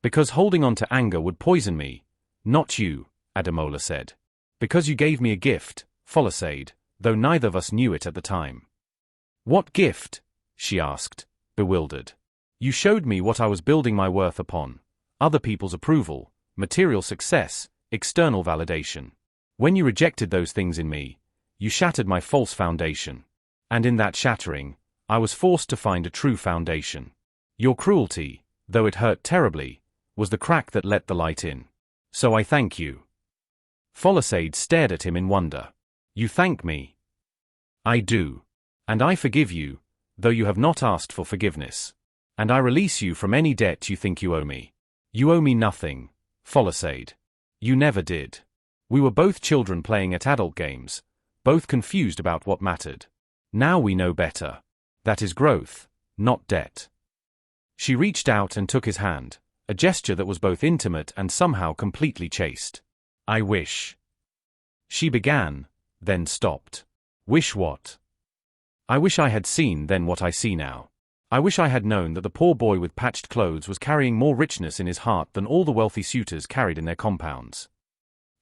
Because holding on to anger would poison me. Not you, Ademola said. Because you gave me a gift, Folasade, though neither of us knew it at the time. What gift? She asked, bewildered. You showed me what I was building my worth upon. Other people's approval, material success, external validation. When you rejected those things in me, you shattered my false foundation. And in that shattering, I was forced to find a true foundation. Your cruelty, though it hurt terribly, was the crack that let the light in. So I thank you. Folasade stared at him in wonder. You thank me? I do. And I forgive you, though you have not asked for forgiveness. And I release you from any debt you think you owe me. You owe me nothing, Folasade. You never did. We were both children playing at adult games, both confused about what mattered. Now we know better. That is growth, not debt. She reached out and took his hand, a gesture that was both intimate and somehow completely chaste. I wish. She began, then stopped. Wish what? I wish I had seen then what I see now. I wish I had known that the poor boy with patched clothes was carrying more richness in his heart than all the wealthy suitors carried in their compounds.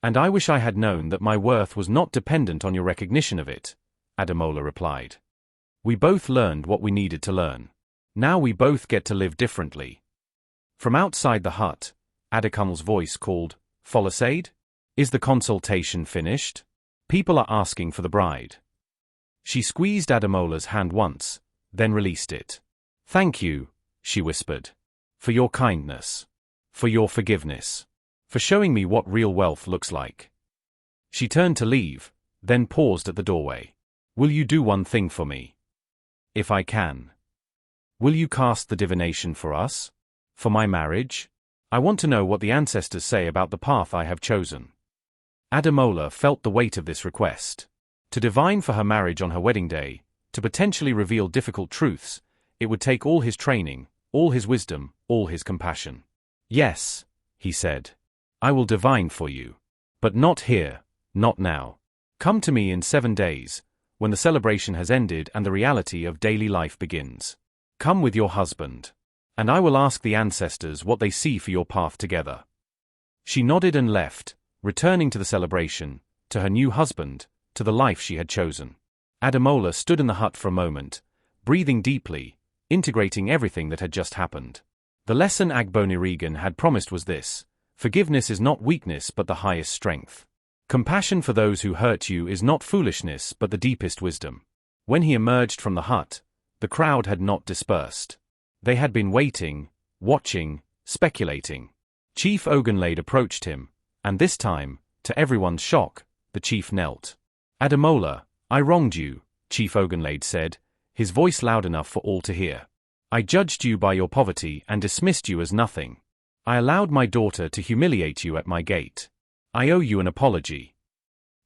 And I wish I had known that my worth was not dependent on your recognition of it, Ademola replied. We both learned what we needed to learn. Now we both get to live differently. From outside the hut, Adekunl's voice called, Folasade? Is the consultation finished? People are asking for the bride. She squeezed Ademola's hand once, then released it. Thank you, she whispered. For your kindness. For your forgiveness. For showing me what real wealth looks like. She turned to leave, then paused at the doorway. Will you do one thing for me? If I can. Will you cast the divination for us? For my marriage? I want to know what the ancestors say about the path I have chosen. Ademola felt the weight of this request. To divine for her marriage on her wedding day, to potentially reveal difficult truths, it would take all his training, all his wisdom, all his compassion. Yes, he said. I will divine for you. But not here, not now. Come to me in 7 days, when the celebration has ended and the reality of daily life begins. Come with your husband. And I will ask the ancestors what they see for your path together. She nodded and left, returning to the celebration, to her new husband, to the life she had chosen. Ademola stood in the hut for a moment, breathing deeply, integrating everything that had just happened. The lesson Agbonirigan had promised was this: forgiveness is not weakness but the highest strength. Compassion for those who hurt you is not foolishness but the deepest wisdom. When he emerged from the hut, the crowd had not dispersed. They had been waiting, watching, speculating. Chief Ogunlade approached him, and this time, to everyone's shock, the chief knelt. Ademola, I wronged you, Chief Ogunlade said, his voice loud enough for all to hear. I judged you by your poverty and dismissed you as nothing. I allowed my daughter to humiliate you at my gate. I owe you an apology.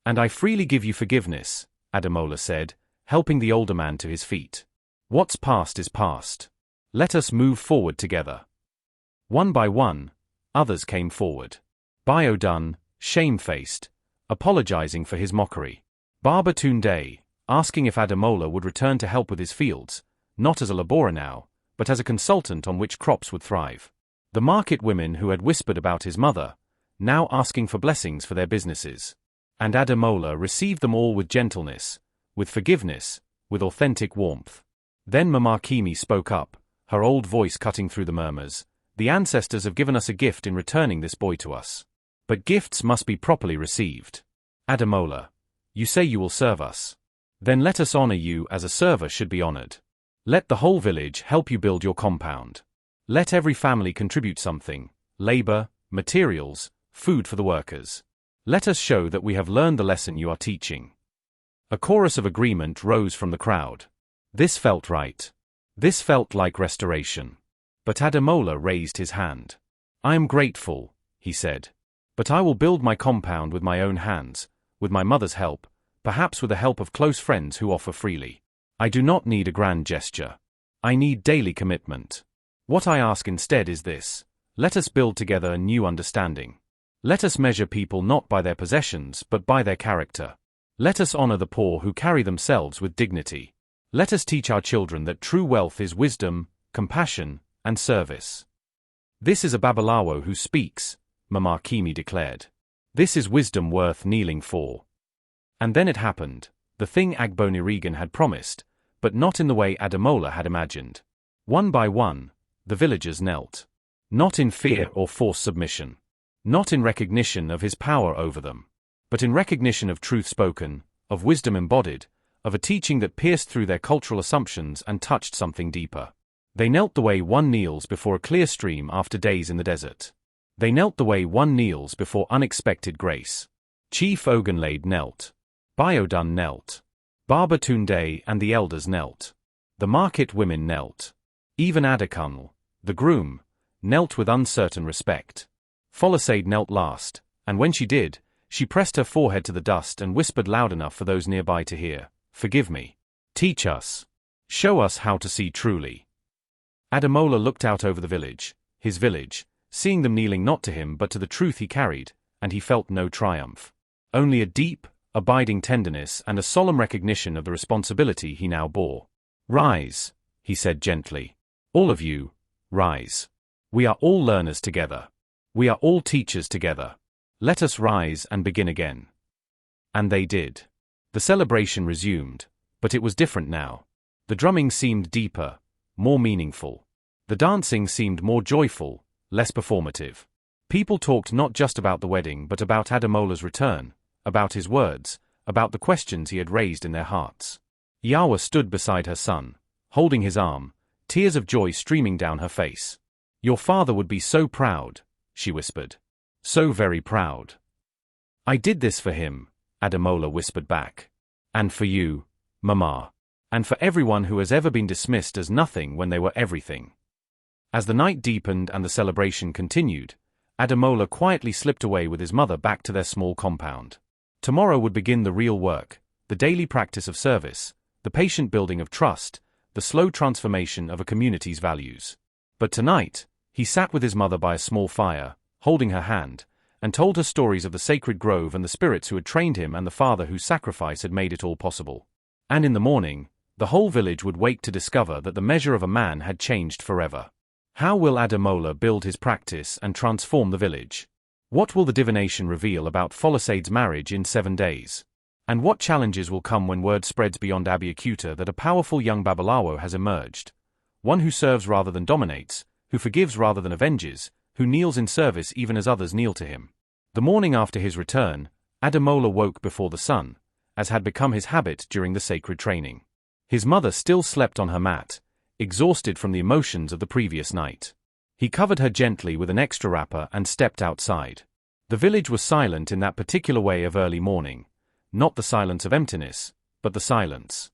And I freely give you forgiveness, Ademola said, helping the older man to his feet. What's past is past. Let us move forward together. One by one, others came forward. Biodun, shamefaced, apologizing for his mockery. Barber Tunde, asking if Ademola would return to help with his fields, not as a laborer now, but as a consultant on which crops would thrive. The market women who had whispered about his mother, now asking for blessings for their businesses. And Ademola received them all with gentleness, with forgiveness, with authentic warmth. Then Mama Kimi spoke up, her old voice cutting through the murmurs. The ancestors have given us a gift in returning this boy to us. But gifts must be properly received. Ademola, you say you will serve us. Then let us honor you as a server should be honored. Let the whole village help you build your compound. Let every family contribute something, labor, materials, food for the workers. Let us show that we have learned the lesson you are teaching. A chorus of agreement rose from the crowd. This felt right. This felt like restoration. But Ademola raised his hand. I am grateful, he said. But I will build my compound with my own hands, with my mother's help, perhaps with the help of close friends who offer freely. I do not need a grand gesture. I need daily commitment. What I ask instead is this: let us build together a new understanding. Let us measure people not by their possessions but by their character. Let us honor the poor who carry themselves with dignity. Let us teach our children that true wealth is wisdom, compassion, and service. This is a Babalawo who speaks, Mama Kimi declared. This is wisdom worth kneeling for. And then it happened, the thing Agbonirigan had promised, but not in the way Ademola had imagined. One by one, the villagers knelt. Not in fear or forced submission. Not in recognition of his power over them. But in recognition of truth spoken, of wisdom embodied, of a teaching that pierced through their cultural assumptions and touched something deeper. They knelt the way one kneels before a clear stream after days in the desert. They knelt the way one kneels before unexpected grace. Chief Ogunlade knelt. Biodun knelt. Baba Tunde and the elders knelt. The market women knelt. Even Adakunle, the groom, knelt with uncertain respect. Folasade knelt last, and when she did, she pressed her forehead to the dust and whispered loud enough for those nearby to hear, "Forgive me. Teach us. Show us how to see truly." Ademola looked out over his village, seeing them kneeling not to him but to the truth he carried, and he felt no triumph. Only a deep, abiding tenderness and a solemn recognition of the responsibility he now bore. "Rise," he said gently. "All of you, rise. We are all learners together. We are all teachers together. Let us rise and begin again." And they did. The celebration resumed, but it was different now. The drumming seemed deeper, more meaningful. The dancing seemed more joyful, less performative. People talked not just about the wedding but about Ademola's return, about his words, about the questions he had raised in their hearts. Yawa stood beside her son, holding his arm, tears of joy streaming down her face. "Your father would be so proud," she whispered. "So very proud." "I did this for him," Ademola whispered back. "And for you, Mama. And for everyone who has ever been dismissed as nothing when they were everything." As the night deepened and the celebration continued, Ademola quietly slipped away with his mother back to their small compound. Tomorrow would begin the real work, the daily practice of service, the patient building of trust, the slow transformation of a community's values. But tonight, he sat with his mother by a small fire, holding her hand, and told her stories of the sacred grove and the spirits who had trained him and the father whose sacrifice had made it all possible. And in the morning, the whole village would wake to discover that the measure of a man had changed forever. How will Ademola build his practice and transform the village? What will the divination reveal about Folasade's marriage in 7 days? And what challenges will come when word spreads beyond Abeokuta that a powerful young Babalawo has emerged? One who serves rather than dominates, who forgives rather than avenges, who kneels in service even as others kneel to him. The morning after his return, Ademola woke before the sun, as had become his habit during the sacred training. His mother still slept on her mat, exhausted from the emotions of the previous night. He covered her gently with an extra wrapper and stepped outside. The village was silent in that particular way of early morning, not the silence of emptiness, but the silence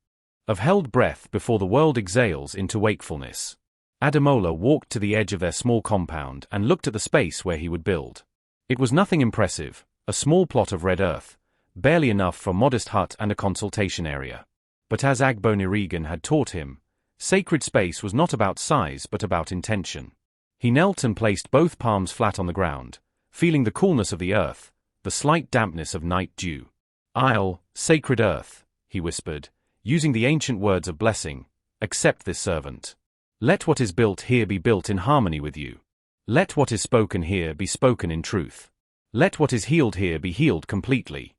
of held breath before the world exhales into wakefulness. Ademola walked to the edge of their small compound and looked at the space where he would build. It was nothing impressive, a small plot of red earth, barely enough for a modest hut and a consultation area. But as Agbonirigan had taught him, sacred space was not about size but about intention. He knelt and placed both palms flat on the ground, feeling the coolness of the earth, the slight dampness of night dew. "I'll, sacred earth," he whispered, using the ancient words of blessing, "accept this servant. Let what is built here be built in harmony with you. Let what is spoken here be spoken in truth. Let what is healed here be healed completely."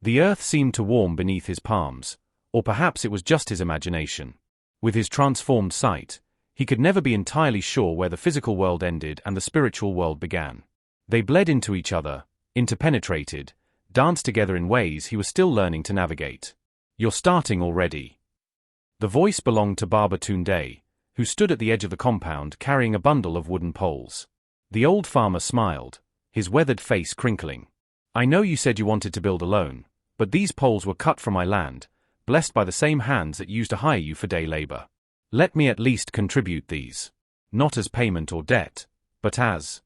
The earth seemed to warm beneath his palms, or perhaps it was just his imagination. With his transformed sight, he could never be entirely sure where the physical world ended and the spiritual world began. They bled into each other, interpenetrated, danced together in ways he was still learning to navigate. "You're starting already." The voice belonged to Baba Tunde, who stood at the edge of the compound carrying a bundle of wooden poles. The old farmer smiled, his weathered face crinkling. "I know you said you wanted to build alone, but these poles were cut from my land, blessed by the same hands that used to hire you for day labor. Let me at least contribute these. Not as payment or debt, but as—"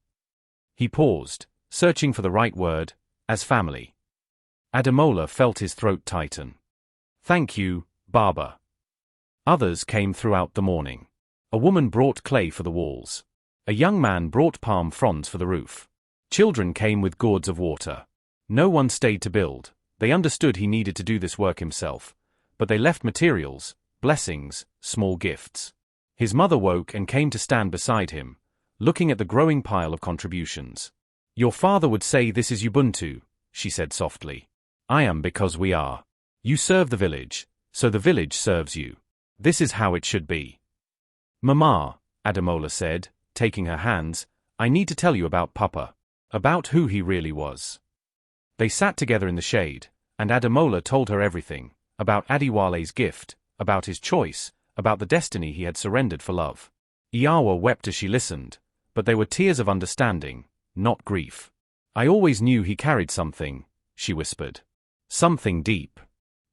He paused, searching for the right word, "as family." Ademola felt his throat tighten. "Thank you, Baba." Others came throughout the morning. A woman brought clay for the walls. A young man brought palm fronds for the roof. Children came with gourds of water. No one stayed to build. They understood he needed to do this work himself, but they left materials, blessings, small gifts. His mother woke and came to stand beside him, looking at the growing pile of contributions. "Your father would say this is Ubuntu," she said softly. "I am because we are. You serve the village, so the village serves you. This is how it should be." "Mama," Ademola said, taking her hands, "I need to tell you about Papa. About who he really was." They sat together in the shade, and Ademola told her everything, about Adiwale's gift, about his choice, about the destiny he had surrendered for love. Iyawa wept as she listened, but they were tears of understanding, not grief. "I always knew he carried something," she whispered. Something deep.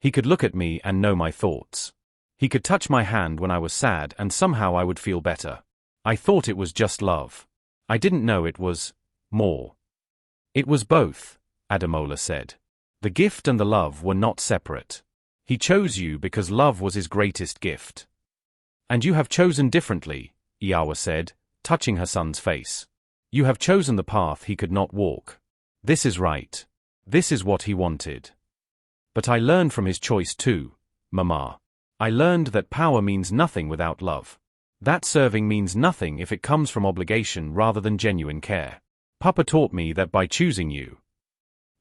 He could look at me and know my thoughts. He could touch my hand when I was sad and somehow I would feel better. I thought it was just love. I didn't know it was more. It was both, Ademola said. The gift and the love were not separate. He chose you because love was his greatest gift. And you have chosen differently, Iyawa said, touching her son's face. You have chosen the path he could not walk. This is right. This is what he wanted. But I learned from his choice too, Mama. I learned that power means nothing without love. That serving means nothing if it comes from obligation rather than genuine care. Papa taught me that by choosing you.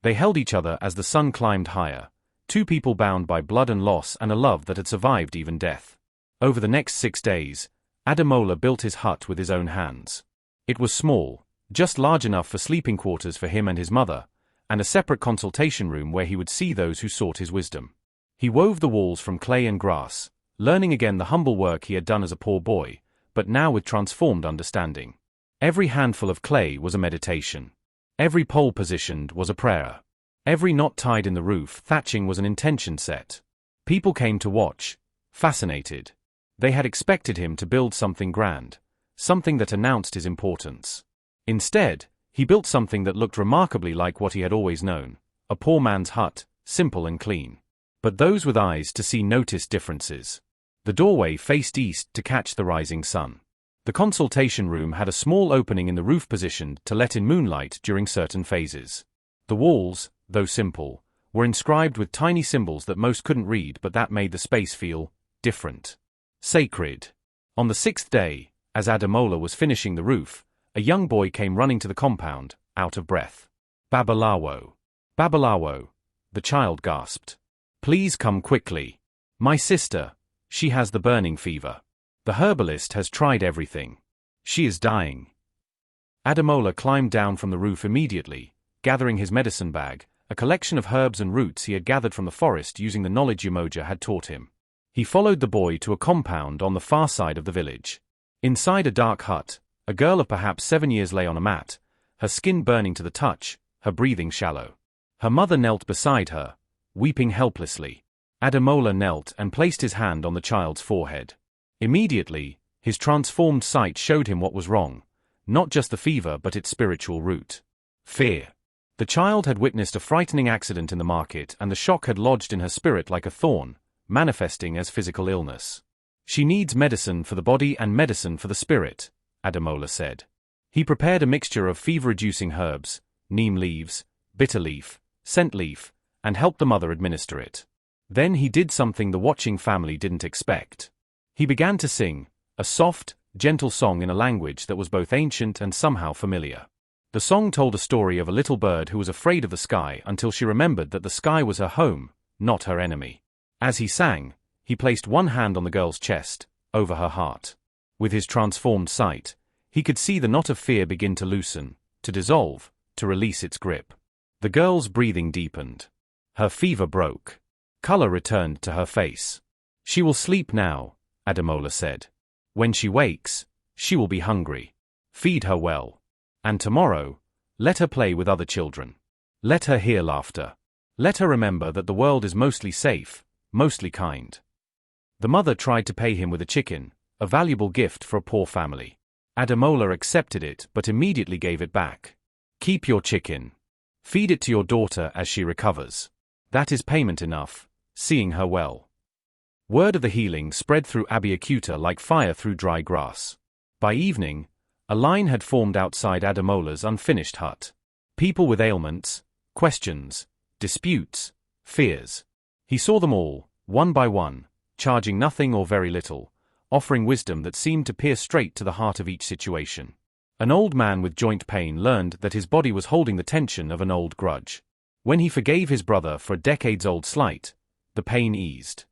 They held each other as the sun climbed higher, two people bound by blood and loss and a love that had survived even death. Over the next 6 days, Ademola built his hut with his own hands. It was small, just large enough for sleeping quarters for him and his mother, and a separate consultation room where he would see those who sought his wisdom. He wove the walls from clay and grass, learning again the humble work he had done as a poor boy, but now with transformed understanding. Every handful of clay was a meditation. Every pole positioned was a prayer. Every knot tied in the roof thatching was an intention set. People came to watch, fascinated. They had expected him to build something grand, something that announced his importance. Instead, he built something that looked remarkably like what he had always known, a poor man's hut, simple and clean. But those with eyes to see noticed differences. The doorway faced east to catch the rising sun. The consultation room had a small opening in the roof positioned to let in moonlight during certain phases. The walls, though simple, were inscribed with tiny symbols that most couldn't read, but that made the space feel different. Sacred. On the 6th day, as Ademola was finishing the roof, a young boy came running to the compound, out of breath. Babalawo. Babalawo, the child gasped. Please come quickly. My sister, she has the burning fever. The herbalist has tried everything. She is dying. Ademola climbed down from the roof immediately, gathering his medicine bag, a collection of herbs and roots he had gathered from the forest using the knowledge Umoja had taught him. He followed the boy to a compound on the far side of the village. Inside a dark hut, a girl of perhaps 7 years lay on a mat, her skin burning to the touch, her breathing shallow. Her mother knelt beside her, weeping helplessly. Ademola knelt and placed his hand on the child's forehead. Immediately, his transformed sight showed him what was wrong, not just the fever but its spiritual root. Fear. The child had witnessed a frightening accident in the market and the shock had lodged in her spirit like a thorn, manifesting as physical illness. She needs medicine for the body and medicine for the spirit, Ademola said. He prepared a mixture of fever-reducing herbs, neem leaves, bitter leaf, scent leaf, and helped the mother administer it. Then he did something the watching family didn't expect. He began to sing, a soft, gentle song in a language that was both ancient and somehow familiar. The song told a story of a little bird who was afraid of the sky until she remembered that the sky was her home, not her enemy. As he sang, he placed one hand on the girl's chest, over her heart. With his transformed sight, he could see the knot of fear begin to loosen, to dissolve, to release its grip. The girl's breathing deepened. Her fever broke. Color returned to her face. She will sleep now, Ademola said. When she wakes, she will be hungry. Feed her well. And tomorrow, let her play with other children. Let her hear laughter. Let her remember that the world is mostly safe, mostly kind. The mother tried to pay him with a chicken, a valuable gift for a poor family. Ademola accepted it but immediately gave it back. Keep your chicken. Feed it to your daughter as she recovers. That is payment enough, seeing her well. Word of the healing spread through Abeokuta like fire through dry grass. By evening, a line had formed outside Ademola's unfinished hut. People with ailments, questions, disputes, fears. He saw them all, one by one, charging nothing or very little, offering wisdom that seemed to pierce straight to the heart of each situation. An old man with joint pain learned that his body was holding the tension of an old grudge. When he forgave his brother for a decades-old slight, the pain eased.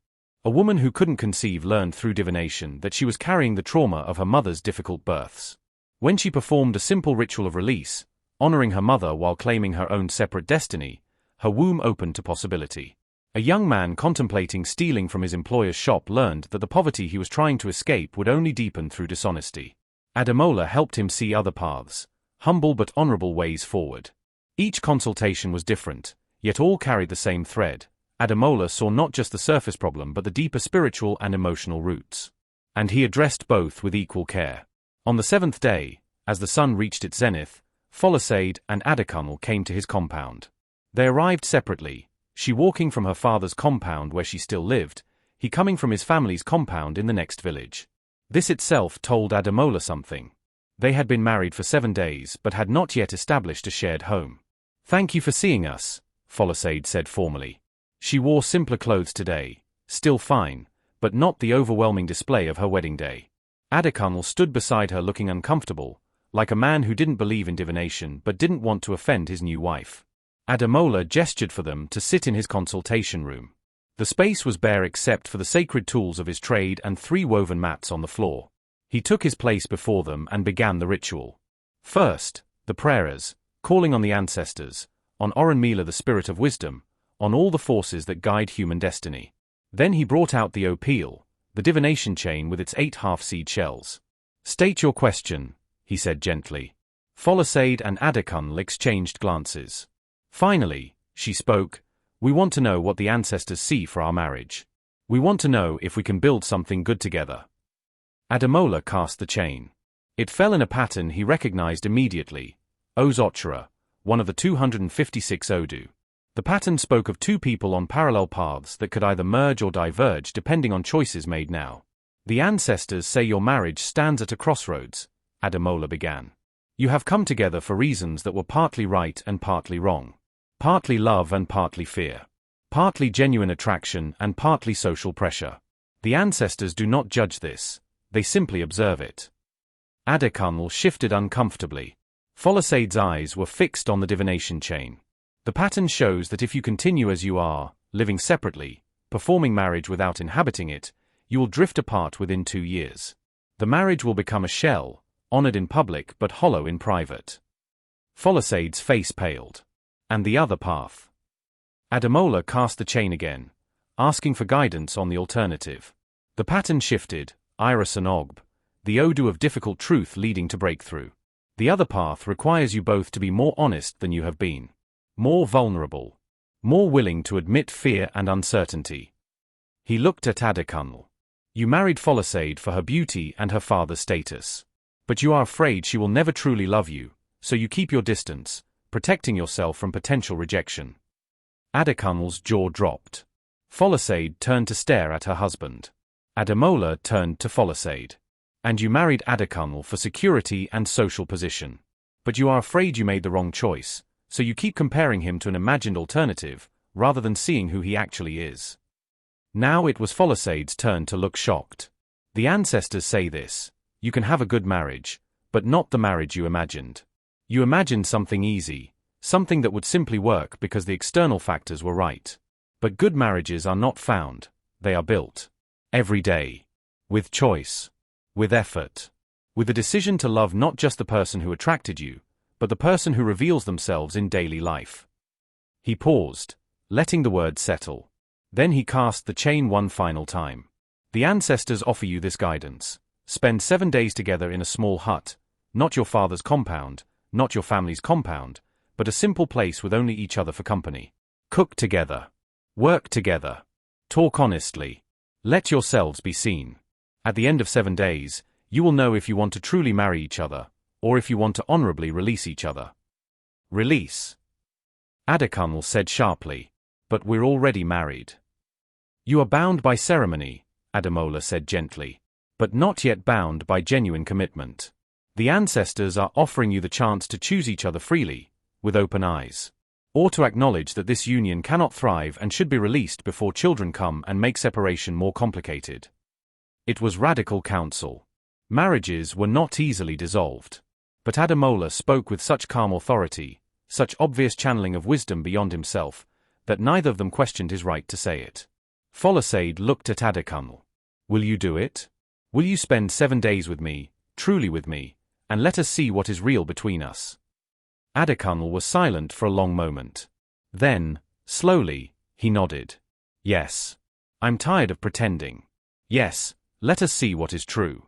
A woman who couldn't conceive learned through divination that she was carrying the trauma of her mother's difficult births. When she performed a simple ritual of release, honoring her mother while claiming her own separate destiny, her womb opened to possibility. A young man contemplating stealing from his employer's shop learned that the poverty he was trying to escape would only deepen through dishonesty. Ademola helped him see other paths, humble but honorable ways forward. Each consultation was different, Yet all carried the same thread. Ademola saw not just the surface problem but the deeper spiritual and emotional roots. And he addressed both with equal care. On the 7th day, as the sun reached its zenith, Folasade and Adekunle came to his compound. They arrived separately, she walking from her father's compound where she still lived, he coming from his family's compound in the next village. This itself told Ademola something. They had been married for 7 days but had not yet established a shared home. "Thank you for seeing us," Folasade said formally. She wore simpler clothes today, still fine, but not the overwhelming display of her wedding day. Adekunle stood beside her looking uncomfortable, like a man who didn't believe in divination but didn't want to offend his new wife. Ademola gestured for them to sit in his consultation room. The space was bare except for the sacred tools of his trade and 3 woven mats on the floor. He took his place before them and began the ritual. First, the prayers, calling on the ancestors, on Oranmila the spirit of wisdom, on all the forces that guide human destiny. Then he brought out the opeel, the divination chain with its 8 half-seed shells. "State your question," he said gently. Folasade and Adekunle exchanged glances. Finally, she spoke, "We want to know what the ancestors see for our marriage. We want to know if we can build something good together." Ademola cast the chain. It fell in a pattern he recognized immediately, Ozochera, one of the 256 Odu. The pattern spoke of 2 people on parallel paths that could either merge or diverge depending on choices made now. "The ancestors say your marriage stands at a crossroads," Ademola began. "You have come together for reasons that were partly right and partly wrong. Partly love and partly fear. Partly genuine attraction and partly social pressure. The ancestors do not judge this, they simply observe it." Adekunle shifted uncomfortably. Folasade's eyes were fixed on the divination chain. "The pattern shows that if you continue as you are, living separately, performing marriage without inhabiting it, you will drift apart within 2 years. The marriage will become a shell, honored in public but hollow in private." Folasade's face paled. "And the other path?" Ademola cast the chain again, asking for guidance on the alternative. The pattern shifted, Iris and Ogb, the Odu of difficult truth leading to breakthrough. "The other path requires you both to be more honest than you have been. More vulnerable. More willing to admit fear and uncertainty." He looked at Adekunle. "You married Folasade for her beauty and her father's status. But you are afraid she will never truly love you, so you keep your distance, protecting yourself from potential rejection." Adekunle's jaw dropped. Folasade turned to stare at her husband. Ademola turned to Folasade. "And you married Adekunle for security and social position. But you are afraid you made the wrong choice, so you keep comparing him to an imagined alternative, rather than seeing who he actually is." Now it was Folasade's turn to look shocked. "The ancestors say this: you can have a good marriage, but not the marriage you imagined. You imagined something easy, something that would simply work because the external factors were right. But good marriages are not found, they are built. Every day. With choice. With effort. With the decision to love not just the person who attracted you, but the person who reveals themselves in daily life." He paused, letting the words settle. Then he cast the chain one final time. "The ancestors offer you this guidance. Spend 7 days together in a small hut, not your father's compound, not your family's compound, but a simple place with only each other for company. Cook together. Work together. Talk honestly. Let yourselves be seen. At the end of 7 days, you will know if you want to truly marry each other, or if you want to honorably release each other." "Release?" Adekunle said sharply. "But we're already married." "You are bound by ceremony," Ademola said gently, "but not yet bound by genuine commitment. The ancestors are offering you the chance to choose each other freely, with open eyes. Or to acknowledge that this union cannot thrive and should be released before children come and make separation more complicated." It was radical counsel. Marriages were not easily dissolved. But Ademola spoke with such calm authority, such obvious channeling of wisdom beyond himself, that neither of them questioned his right to say it. Folasade looked at Adekunle. "Will you do it? Will you spend 7 days with me, truly with me, and let us see what is real between us?" Adekunle was silent for a long moment. Then, slowly, he nodded. "Yes. I'm tired of pretending. Yes, let us see what is true."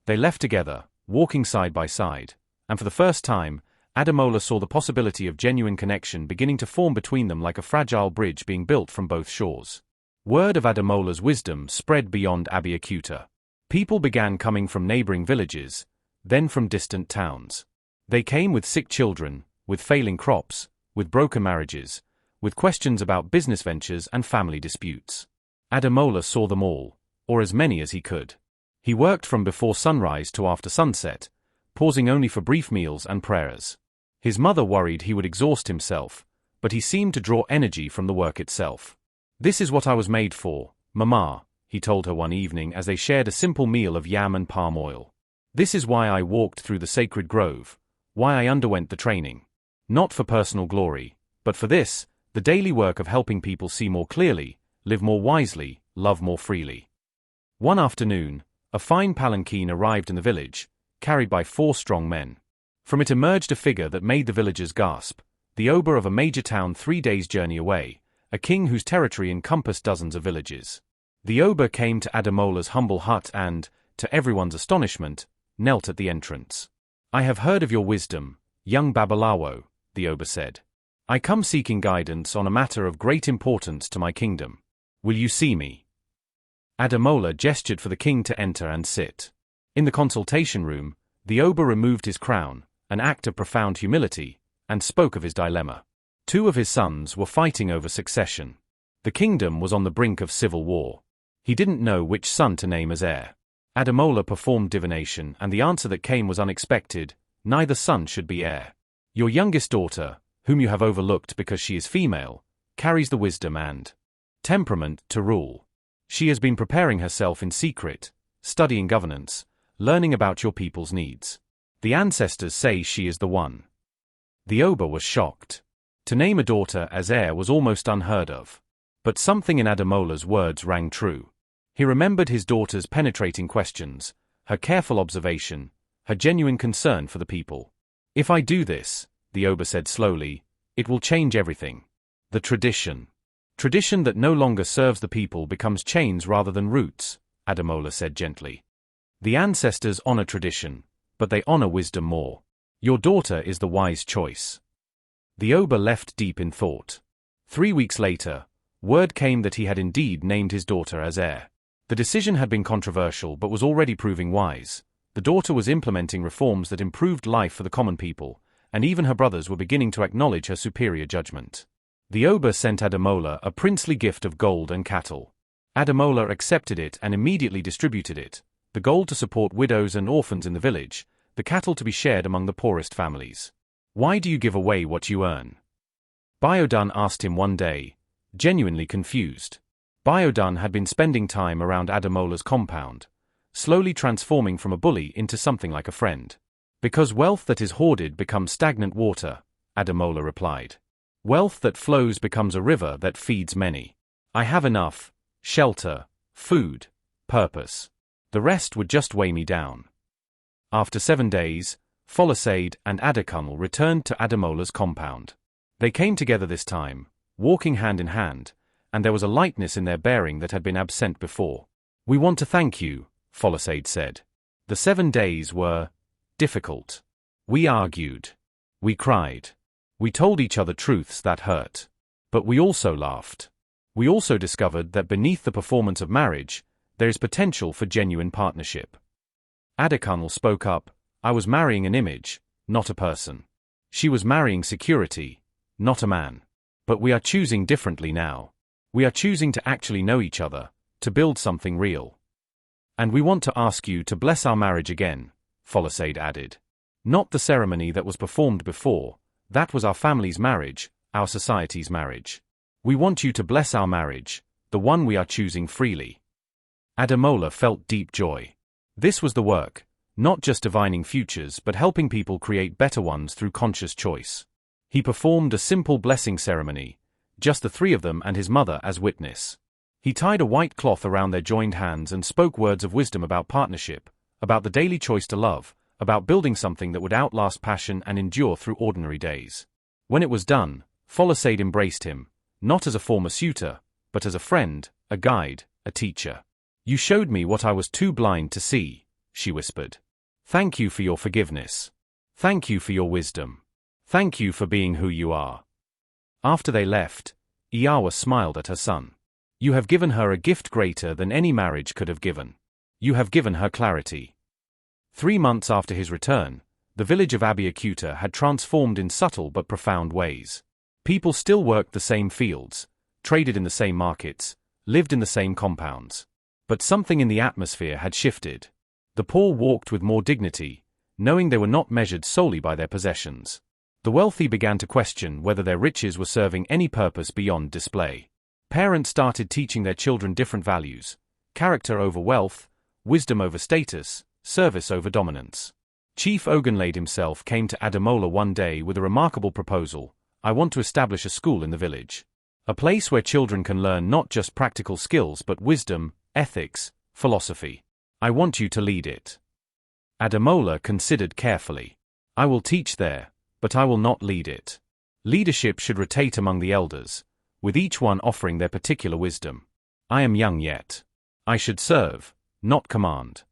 They left together, walking side by side, and for the first time, Ademola saw the possibility of genuine connection beginning to form between them like a fragile bridge being built from both shores. Word of Ademola's wisdom spread beyond Abeokuta. People began coming from neighboring villages, then from distant towns. They came with sick children, with failing crops, with broken marriages, with questions about business ventures and family disputes. Ademola saw them all, or as many as he could. He worked from before sunrise to after sunset, pausing only for brief meals and prayers. His mother worried he would exhaust himself, but he seemed to draw energy from the work itself. "This is what I was made for, Mama," he told her one evening as they shared a simple meal of yam and palm oil. "This is why I walked through the sacred grove, why I underwent the training. Not for personal glory, but for this, the daily work of helping people see more clearly, live more wisely, love more freely." One afternoon, a fine palanquin arrived in the village, carried by 4 strong men. From it emerged a figure that made the villagers gasp, the Oba of a major town 3 days' journey away, a king whose territory encompassed dozens of villages. The Oba came to Ademola's humble hut and, to everyone's astonishment, knelt at the entrance. "I have heard of your wisdom, young Babalawo," the Oba said. "I come seeking guidance on a matter of great importance to my kingdom. Will you see me?" Ademola gestured for the king to enter and sit. In the consultation room, the Oba removed his crown, an act of profound humility, and spoke of his dilemma. 2 of his sons were fighting over succession. The kingdom was on the brink of civil war. He didn't know which son to name as heir. Ademola performed divination, and the answer that came was unexpected: neither son should be heir. "Your youngest daughter, whom you have overlooked because she is female, carries the wisdom and temperament to rule. She has been preparing herself in secret, studying governance, learning about your people's needs. The ancestors say she is the one." The Oba was shocked. To name a daughter as heir was almost unheard of. But something in Ademola's words rang true. He remembered his daughter's penetrating questions, her careful observation, her genuine concern for the people. "If I do this," the Oba said slowly, "it will change everything. The tradition that no longer serves the people becomes chains rather than roots," Ademola said gently. "The ancestors honor tradition, but they honor wisdom more. Your daughter is the wise choice." The Oba left deep in thought. 3 weeks later, word came that he had indeed named his daughter as heir. The decision had been controversial but was already proving wise. The daughter was implementing reforms that improved life for the common people, and even her brothers were beginning to acknowledge her superior judgment. The Oba sent Ademola a princely gift of gold and cattle. Ademola accepted it and immediately distributed it, the gold to support widows and orphans in the village, the cattle to be shared among the poorest families. "Why do you give away what you earn?" Biodun asked him one day, genuinely confused. Biodun had been spending time around Ademola's compound, slowly transforming from a bully into something like a friend. "Because wealth that is hoarded becomes stagnant water," Ademola replied. "Wealth that flows becomes a river that feeds many. I have enough: shelter, food, purpose. The rest would just weigh me down." After 7 days, Folasade and Adekunle returned to Ademola's compound. They came together this time, walking hand in hand, and there was a lightness in their bearing that had been absent before. "We want to thank you," Folasade said. "The 7 days were difficult. We argued. We cried. We told each other truths that hurt. But we also laughed. We also discovered that beneath the performance of marriage, there is potential for genuine partnership." Adekunle spoke up. "I was marrying an image, not a person. She was marrying security, not a man. But we are choosing differently now. We are choosing to actually know each other, to build something real. And we want to ask you to bless our marriage again," Folasade added. "Not the ceremony that was performed before. That was our family's marriage, our society's marriage. We want you to bless our marriage, the one we are choosing freely." Ademola felt deep joy. This was the work, not just divining futures but helping people create better ones through conscious choice. He performed a simple blessing ceremony, just the 3 of them and his mother as witness. He tied a white cloth around their joined hands and spoke words of wisdom about partnership, about the daily choice to love, about building something that would outlast passion and endure through ordinary days. When it was done, Folasade embraced him, not as a former suitor, but as a friend, a guide, a teacher. "You showed me what I was too blind to see," she whispered. "Thank you for your forgiveness. Thank you for your wisdom." Thank you for being who you are. After they left, Iyawa smiled at her son. You have given her a gift greater than any marriage could have given. You have given her clarity. 3 months after his return, the village of Abeokuta had transformed in subtle but profound ways. People still worked the same fields, traded in the same markets, lived in the same compounds. But something in the atmosphere had shifted. The poor walked with more dignity, knowing they were not measured solely by their possessions. The wealthy began to question whether their riches were serving any purpose beyond display. Parents started teaching their children different values: character over wealth, wisdom over status, service over dominance. Chief Ogunlade himself came to Ademola one day with a remarkable proposal: I want to establish a school in the village. A place where children can learn not just practical skills but wisdom, ethics, philosophy. I want you to lead it. Ademola considered carefully. I will teach there, but I will not lead it. Leadership should rotate among the elders, with each one offering their particular wisdom. I am young yet. I should serve, not command.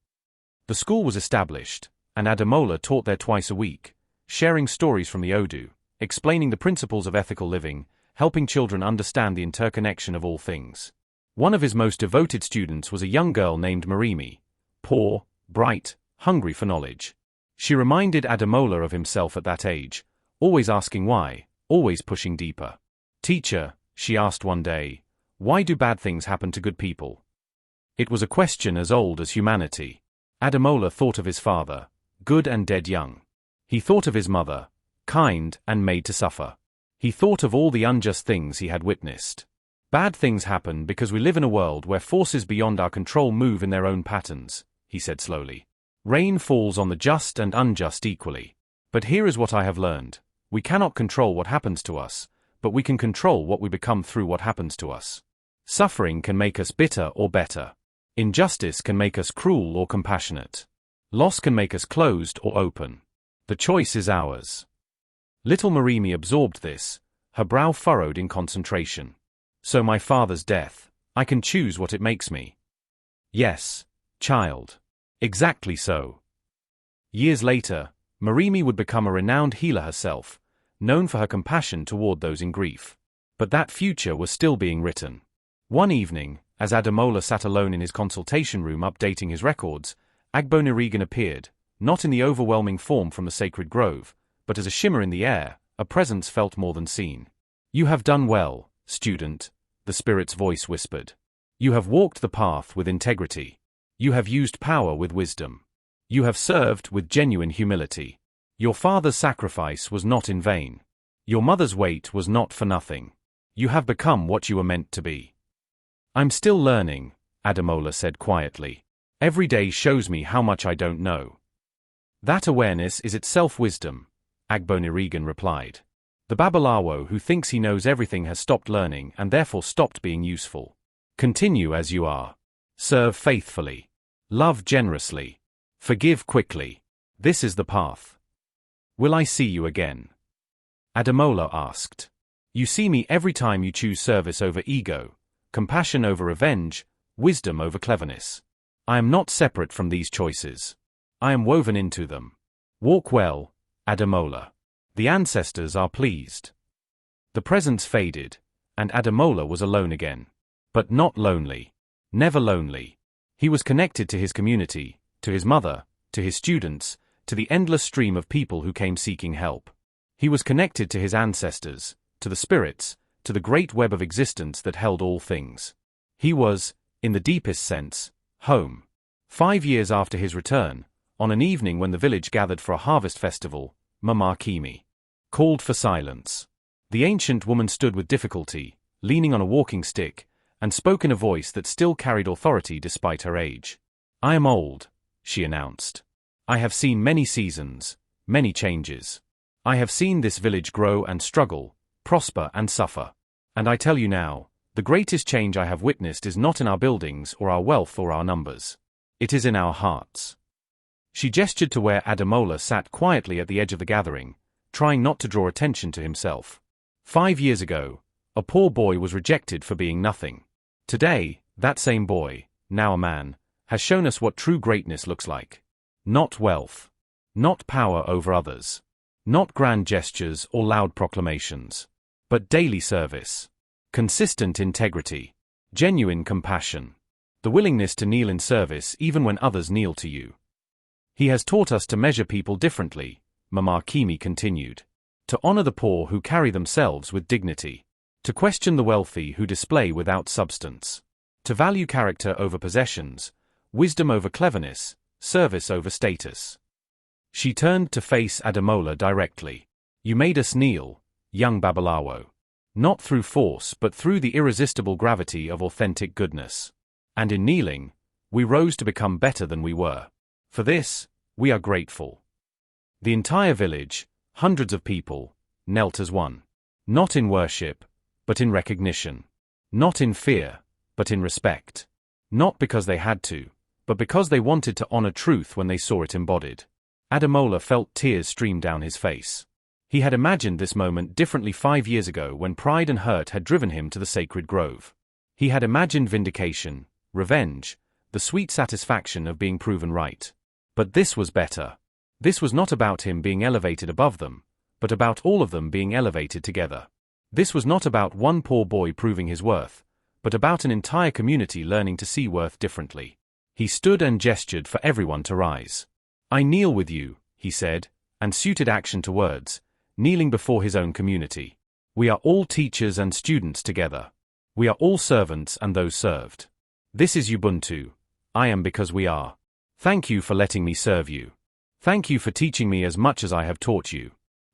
The school was established, and Ademola taught there twice a week, sharing stories from the Odu, explaining the principles of ethical living, helping children understand the interconnection of all things. One of his most devoted students was a young girl named Marimi, poor, bright, hungry for knowledge. She reminded Ademola of himself at that age, always asking why, always pushing deeper. Teacher, she asked one day, why do bad things happen to good people? It was a question as old as humanity. Ademola thought of his father, good and dead young. He thought of his mother, kind and made to suffer. He thought of all the unjust things he had witnessed. Bad things happen because we live in a world where forces beyond our control move in their own patterns, he said slowly. Rain falls on the just and unjust equally. But here is what I have learned. We cannot control what happens to us, but we can control what we become through what happens to us. Suffering can make us bitter or better. Injustice can make us cruel or compassionate. Loss can make us closed or open. The choice is ours. Little Marimi absorbed this, her brow furrowed in concentration. So my father's death, I can choose what it makes me. Yes, child. Exactly so. Years later, Marimi would become a renowned healer herself, known for her compassion toward those in grief. But that future was still being written. One evening, as Ademola sat alone in his consultation room updating his records, Agbonirigan appeared, not in the overwhelming form from the sacred grove, but as a shimmer in the air, a presence felt more than seen. You have done well, student, the spirit's voice whispered. You have walked the path with integrity. You have used power with wisdom. You have served with genuine humility. Your father's sacrifice was not in vain. Your mother's weight was not for nothing. You have become what you were meant to be. I'm still learning, Ademola said quietly. Every day shows me how much I don't know. That awareness is itself wisdom, Agbonirigan replied. The Babalawo who thinks he knows everything has stopped learning and therefore stopped being useful. Continue as you are. Serve faithfully. Love generously. Forgive quickly. This is the path. Will I see you again? Ademola asked. You see me every time you choose service over ego, compassion over revenge, wisdom over cleverness. I am not separate from these choices. I am woven into them. Walk well, Ademola. The ancestors are pleased. The presence faded, and Ademola was alone again. But not lonely. Never lonely. He was connected to his community, to his mother, to his students, to the endless stream of people who came seeking help. He was connected to his ancestors, to the spirits, to the great web of existence that held all things. He was, in the deepest sense, home. 5 years after his return, on an evening when the village gathered for a harvest festival, Mama Kimi called for silence. The ancient woman stood with difficulty, leaning on a walking stick, and spoke in a voice that still carried authority despite her age. I am old, she announced. I have seen many seasons, many changes. I have seen this village grow and struggle, prosper and suffer. And I tell you now, the greatest change I have witnessed is not in our buildings or our wealth or our numbers. It is in our hearts. She gestured to where Ademola sat quietly at the edge of the gathering, trying not to draw attention to himself. 5 years ago, a poor boy was rejected for being nothing. Today, that same boy, now a man, has shown us what true greatness looks like. Not wealth. Not power over others. Not grand gestures or loud proclamations, but daily service. Consistent integrity. Genuine compassion. The willingness to kneel in service even when others kneel to you. He has taught us to measure people differently, Mama Kimi continued. To honor the poor who carry themselves with dignity. To question the wealthy who display without substance. To value character over possessions, wisdom over cleverness, service over status. She turned to face Ademola directly. You made us kneel, young Babalawo. Not through force but through the irresistible gravity of authentic goodness. And in kneeling, we rose to become better than we were. For this, we are grateful. The entire village, hundreds of people, knelt as one. Not in worship, but in recognition. Not in fear, but in respect. Not because they had to, but because they wanted to honor truth when they saw it embodied. Ademola felt tears stream down his face. He had imagined this moment differently 5 years ago when pride and hurt had driven him to the sacred grove. He had imagined vindication, revenge, the sweet satisfaction of being proven right. But this was better. This was not about him being elevated above them, but about all of them being elevated together. This was not about one poor boy proving his worth, but about an entire community learning to see worth differently. He stood and gestured for everyone to rise. I kneel with you, he said, and suited action to words, kneeling before his own community. We are all teachers and students together. We are all servants and those served. This is Ubuntu. I am because we are. Thank you for letting me serve you. Thank you for teaching me as much as I have taught you.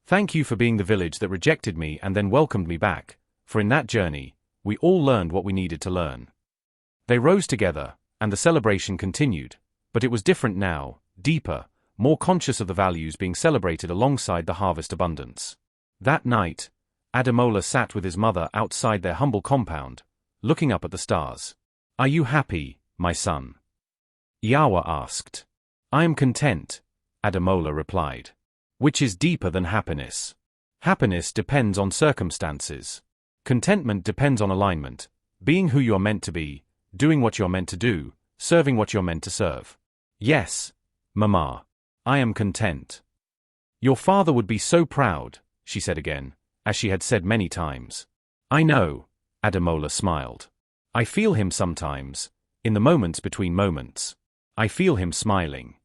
Thank you for being the village that rejected me and then welcomed me back, for in that journey, we all learned what we needed to learn. They rose together, and the celebration continued, but it was different now, deeper, more conscious of the values being celebrated alongside the harvest abundance. That night, Ademola sat with his mother outside their humble compound, looking up at the stars. Are you happy, my son? Iawa asked. I am content, Ademola replied. Which is deeper than happiness. Happiness depends on circumstances. Contentment depends on alignment, being who you are meant to be, doing what you are meant to do, serving what you are meant to serve. Yes, Mama. I am content. Your father would be so proud, she said again, as she had said many times. I know, Ademola smiled. I feel him sometimes, in the moments between moments. I feel him smiling.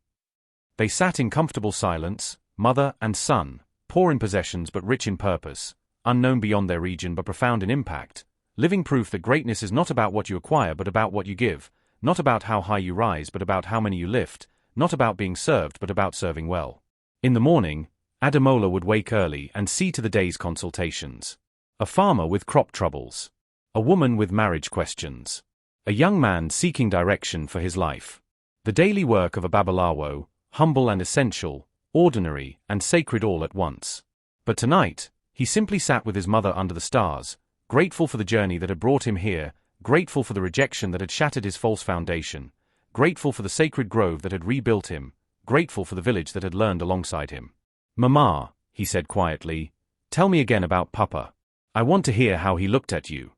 They sat in comfortable silence, mother and son, poor in possessions but rich in purpose, unknown beyond their region but profound in impact, living proof that greatness is not about what you acquire but about what you give, not about how high you rise but about how many you lift, not about being served but about serving well. In the morning, Ademola would wake early and see to the day's consultations. A farmer with crop troubles. A woman with marriage questions. A young man seeking direction for his life. The daily work of a Babalawo, humble and essential, ordinary and sacred all at once. But tonight, he simply sat with his mother under the stars, grateful for the journey that had brought him here, grateful for the rejection that had shattered his false foundation, grateful for the sacred grove that had rebuilt him, grateful for the village that had learned alongside him. Mama, he said quietly, tell me again about Papa. I want to hear how he looked at you.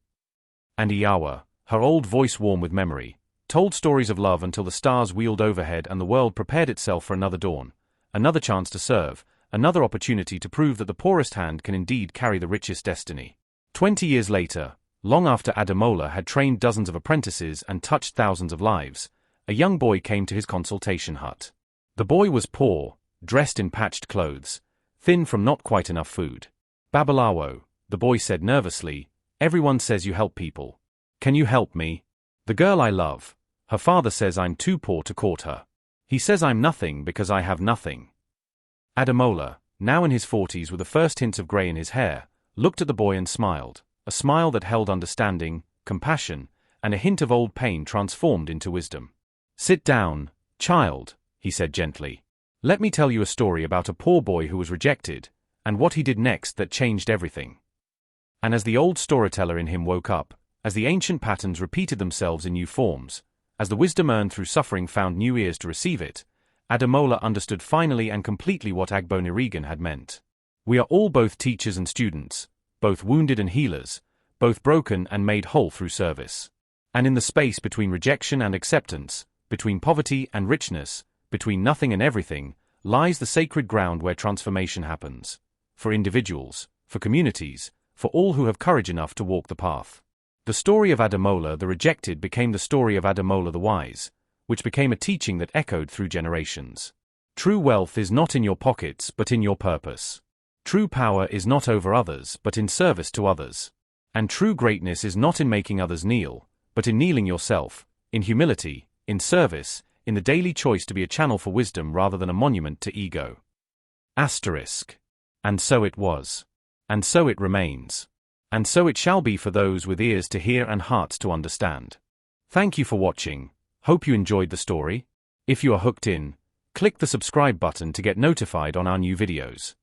And Iawa, her old voice warm with memory, told stories of love until the stars wheeled overhead and the world prepared itself for another dawn, another chance to serve, another opportunity to prove that the poorest hand can indeed carry the richest destiny. 20 years later, long after Ademola had trained dozens of apprentices and touched thousands of lives, a young boy came to his consultation hut. The boy was poor, dressed in patched clothes, thin from not quite enough food. Babalawo, the boy said nervously, everyone says you help people. Can you help me? The girl I love, her father says I'm too poor to court her. He says I'm nothing because I have nothing. Ademola, now in his 40s with the first hints of grey in his hair, looked at the boy and smiled, a smile that held understanding, compassion, and a hint of old pain transformed into wisdom. Sit down, child, he said gently. Let me tell you a story about a poor boy who was rejected, and what he did next that changed everything. And as the old storyteller in him woke up, as the ancient patterns repeated themselves in new forms, as the wisdom earned through suffering found new ears to receive it, Ademola understood finally and completely what Agbonirigan had meant. We are all both teachers and students, both wounded and healers, both broken and made whole through service. And in the space between rejection and acceptance, between poverty and richness, between nothing and everything, lies the sacred ground where transformation happens. For individuals, for communities, for all who have courage enough to walk the path. The story of Ademola the Rejected became the story of Ademola the Wise, which became a teaching that echoed through generations. True wealth is not in your pockets but in your purpose. True power is not over others but in service to others. And true greatness is not in making others kneel, but in kneeling yourself, in humility, in service, in the daily choice to be a channel for wisdom rather than a monument to ego. Asterisk. And so it was. And so it remains. And so it shall be for those with ears to hear and hearts to understand. Thank you for watching. Hope you enjoyed the story. If you are hooked in, click the subscribe button to get notified on our new videos.